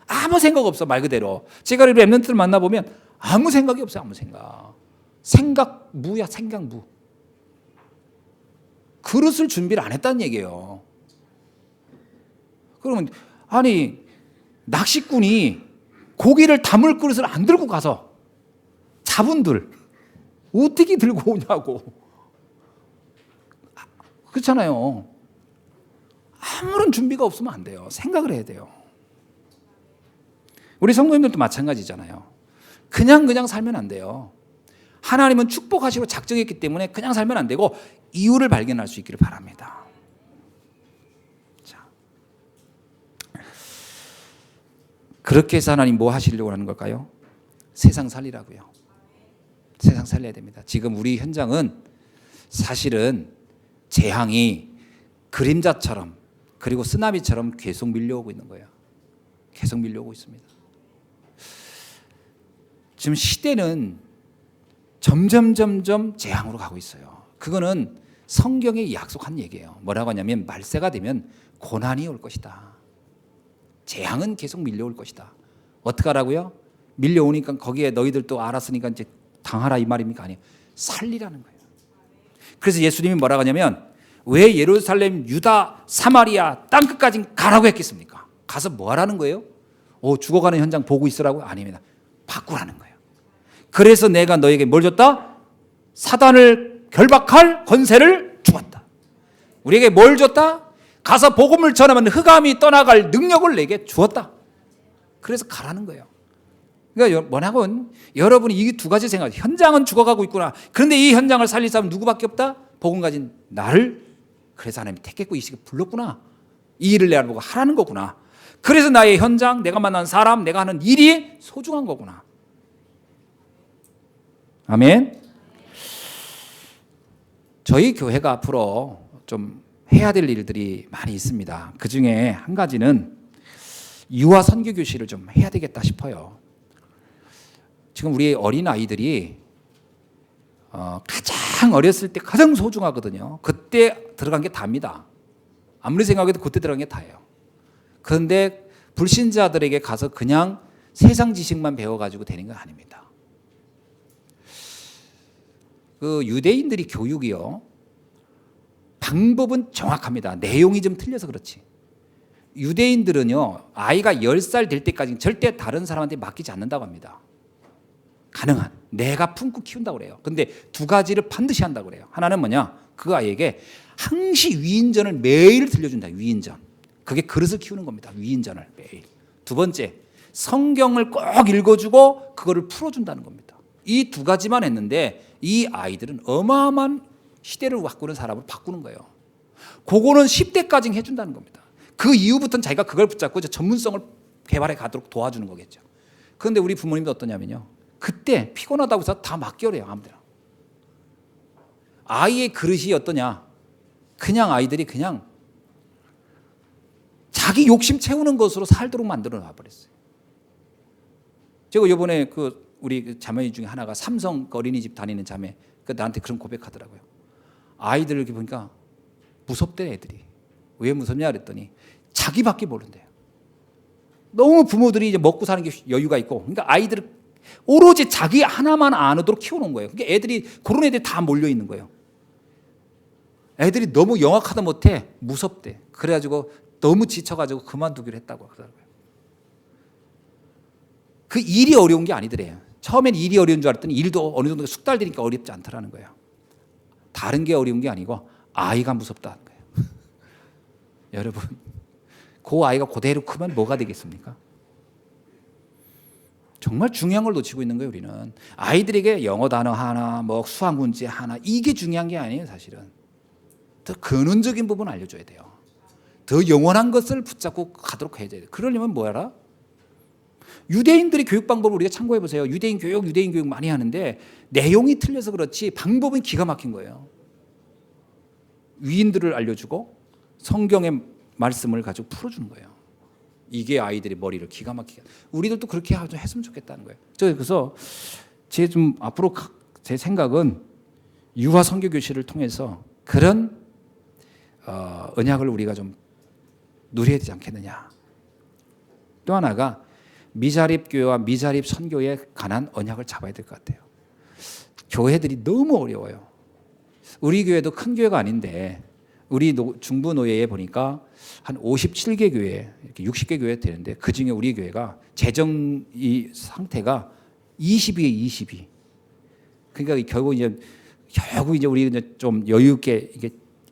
아무 생각 없어, 말 그대로. 제가 우리 랩런트를 만나보면 아무 생각이 없어요. 아무 생각. 생각무야, 생각무. 그릇을 준비를 안 했다는 얘기예요. 그러면 아니 낚시꾼이 고기를 담을 그릇을 안 들고 가서 자분들 어떻게 들고 오냐고. 그렇잖아요. 아무런 준비가 없으면 안 돼요. 생각을 해야 돼요. 우리 성도님들도 마찬가지잖아요. 그냥 살면 안 돼요. 하나님은 축복하시고 작정했기 때문에 그냥 살면 안 되고 이유를 발견할 수 있기를 바랍니다. 자, 그렇게 해서 하나님 뭐 하시려고 하는 걸까요? 세상 살리라고요. 세상 살려야 됩니다. 지금 우리 현장은 사실은 재앙이 그림자처럼 그리고 쓰나미처럼 계속 밀려오고 있는 거예요. 계속 밀려오고 있습니다. 지금 시대는 점점 재앙으로 가고 있어요. 그거는 성경에 약속한 얘기예요. 뭐라고 하냐면 말세가 되면 고난이 올 것이다. 재앙은 계속 밀려올 것이다. 어떻게 하라고요? 밀려오니까 거기에 너희들 또 알았으니까 이제 당하라 이 말입니까? 아니에요. 살리라는 거예요. 그래서 예수님이 뭐라고 하냐면 왜 예루살렘, 유다, 사마리아 땅끝까지 가라고 했겠습니까? 가서 뭐 하라는 거예요? 죽어가는 현장 보고 있으라고? 아닙니다. 바꾸라는 거예요. 그래서 내가 너에게 뭘 줬다? 사단을 결박할 권세를 주었다. 우리에게 뭘 줬다? 가서 복음을 전하면 흑암이 떠나갈 능력을 내게 주었다. 그래서 가라는 거예요. 그러니까 뭐냐면 여러분이 이 두 가지 생각, 현장은 죽어가고 있구나. 그런데 이 현장을 살릴 사람은 누구밖에 없다? 복음 가진 나를. 그래서 하나님이 택했고 이 시기에 불렀구나. 이 일을 내가 보고 하라는 거구나. 그래서 나의 현장, 내가 만난 사람, 내가 하는 일이 소중한 거구나. 아멘. 저희 교회가 앞으로 좀 해야 될 일들이 많이 있습니다. 그 중에 한 가지는 유아 선교 교실을 좀 해야 되겠다 싶어요. 지금 우리 어린 아이들이 가장 어렸을 때 가장 소중하거든요. 그때 들어간 게 다입니다. 아무리 생각해도 그때 들어간 게 다예요. 그런데 불신자들에게 가서 그냥 세상 지식만 배워가지고 되는 건 아닙니다. 그 유대인들이 교육이요, 방법은 정확합니다. 내용이 좀 틀려서 그렇지. 유대인들은요, 아이가 10살 될 때까지 절대 다른 사람한테 맡기지 않는다고 합니다. 가능한 내가 품고 키운다고 그래요. 근데 두 가지를 반드시 한다고 그래요. 하나는 뭐냐, 그 아이에게 항시 위인전을 매일 들려준다. 위인전. 그게 그릇을 키우는 겁니다. 위인전을 매일. 두 번째, 성경을 꼭 읽어주고 그거를 풀어준다는 겁니다. 이 두 가지만 했는데 이 아이들은 어마어마한 시대를 바꾸는 사람을 바꾸는 거예요. 그거는 10대까지 해준다는 겁니다. 그 이후부터는 자기가 그걸 붙잡고 이제 전문성을 개발해 가도록 도와주는 거겠죠. 그런데 우리 부모님도 어떠냐면요, 그때 피곤하다고 해서 다 맡겨래요. 아무데나. 아이의 그릇이 어떠냐, 그냥 아이들이 그냥 자기 욕심 채우는 것으로 살도록 만들어 놔버렸어요. 제가 이번에 우리 자매 중에 하나가 삼성 어린이집 다니는 자매, 나한테 그런 고백하더라고요. 아이들 이렇게 보니까 무섭대, 애들이. 왜 무섭냐 그랬더니 자기밖에 모른대요. 너무 부모들이 이제 먹고 사는 게 여유가 있고, 그러니까 아이들을 오로지 자기 하나만 아도록 키워놓은 거예요. 그러니까 애들이, 그런 애들이 다 몰려 있는 거예요. 애들이 너무 영악하다 못해 무섭대. 그래가지고 너무 지쳐가지고 그만두기로 했다고 하더라고요. 그 일이 어려운 게 아니더래요. 처음엔 일이 어려운 줄 알았더니 일도 어느 정도 숙달되니까 어렵지 않더라는 거예요. 다른 게 어려운 게 아니고 아이가 무섭다는 거예요. 여러분, 그 아이가 그대로 크면 뭐가 되겠습니까? 정말 중요한 걸 놓치고 있는 거예요. 우리는 아이들에게 영어 단어 하나, 뭐 수학 문제 하나, 이게 중요한 게 아니에요. 사실은 더 근원적인 부분 알려줘야 돼요. 더 영원한 것을 붙잡고 가도록 해야 돼요. 그러려면 뭐야라? 유대인들의 교육 방법을 우리가 참고해 보세요. 유대인 교육 많이 하는데 내용이 틀려서 그렇지 방법은 기가 막힌 거예요. 위인들을 알려주고 성경의 말씀을 가지고 풀어주는 거예요. 이게 아이들의 머리를 기가 막히게. 우리들도 그렇게 했으면 좋겠다는 거예요. 그래서 앞으로 제 생각은 유아 선교 교실을 통해서 그런 언약을 우리가 좀 누려야 되지 않겠느냐. 또 하나가 미자립 교회와 미자립 선교에 관한 언약을 잡아야 될 것 같아요. 교회들이 너무 어려워요. 우리 교회도 큰 교회가 아닌데 우리 중부 노예에 보니까 한 57개 교회, 이렇게 60개 교회 되는데 그 중에 우리 교회가 재정 이 상태가 20위에 20위. 그러니까 결국 이제 우리 좀 여유 있게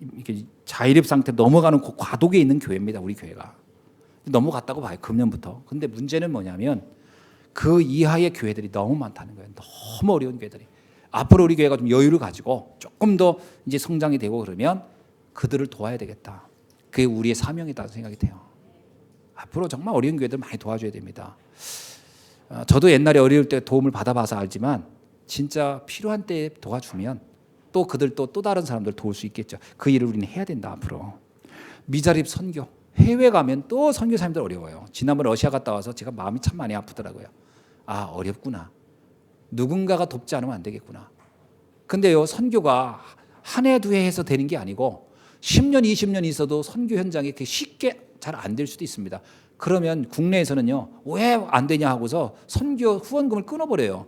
이렇게 자립 상태 넘어가는 그 과도기에 있는 교회입니다. 우리 교회가. 넘어갔다고 봐요. 금년부터. 근데 문제는 뭐냐면 그 이하의 교회들이 너무 많다는 거예요. 너무 어려운 교회들이. 앞으로 우리 교회가 좀 여유를 가지고 조금 더 이제 성장이 되고 그러면 그들을 도와야 되겠다. 그게 우리의 사명이다 생각이 돼요. 앞으로 정말 어려운 교회들 많이 도와줘야 됩니다. 저도 옛날에 어려울 때 도움을 받아봐서 알지만 진짜 필요한 때에 도와주면 또 그들도 또 다른 사람들 도울 수 있겠죠. 그 일을 우리는 해야 된다. 앞으로 미자립 선교, 해외 가면 또 선교사님들 어려워요. 지난번 러시아 갔다 와서 제가 마음이 참 많이 아프더라고요. 아, 어렵구나. 누군가가 돕지 않으면 안 되겠구나. 근데요, 선교가 한 해 두 해 해서 되는 게 아니고 10년 20년 있어도 선교 현장이 이렇게 쉽게 잘 안 될 수도 있습니다. 그러면 국내에서는요, 왜 안 되냐 하고서 선교 후원금을 끊어버려요.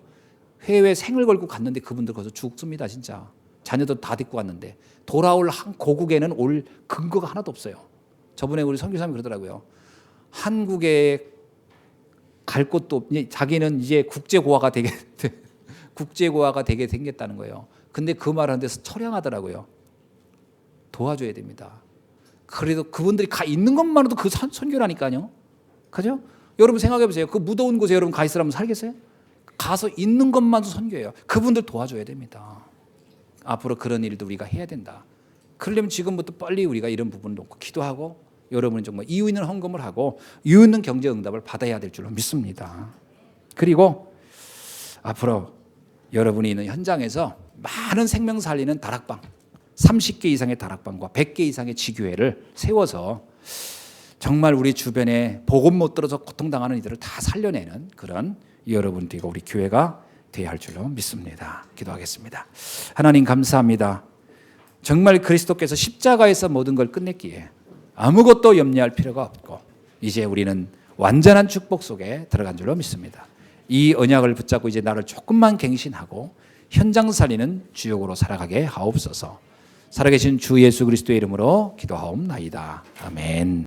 해외 생을 걸고 갔는데 그분들 거기서 죽습니다. 진짜 자녀들 다 데리고 갔는데 돌아올 고국에는 올 근거가 하나도 없어요. 저번에 우리 선교사님이 그러더라고요. 한국에 갈 곳도 자기는 이제 국제고아가 되게 생겼다는 거예요. 근데 그 말 하는 데서 처량하더라고요. 도와줘야 됩니다. 그래도 그분들이 가 있는 것만으로도 그 선교라니까요. 그죠? 여러분 생각해 보세요. 그 무더운 곳에 여러분 가 있으라면 살겠어요? 가서 있는 것만도 선교예요. 그분들 도와줘야 됩니다. 앞으로 그런 일도 우리가 해야 된다. 그러려면 지금부터 빨리 우리가 이런 부분을 놓고 기도하고 여러분은 정말 이유 있는 헌금을 하고 이유 있는 경제 응답을 받아야 될 줄로 믿습니다. 그리고 앞으로 여러분이 있는 현장에서 많은 생명 살리는 다락방, 30개 이상의 다락방과 100개 이상의 지교회를 세워서 정말 우리 주변에 복음 못 들어서 고통당하는 이들을 다 살려내는 그런 여러분 되고 우리 교회가 되어야 할 줄로 믿습니다. 기도하겠습니다. 하나님 감사합니다. 정말 그리스도께서 십자가에서 모든 걸 끝냈기에 아무것도 염려할 필요가 없고 이제 우리는 완전한 축복 속에 들어간 줄로 믿습니다. 이 언약을 붙잡고 이제 나를 조금만 갱신하고 현장 살리는 주역으로 살아가게 하옵소서. 살아계신 주 예수 그리스도의 이름으로 기도하옵나이다. 아멘.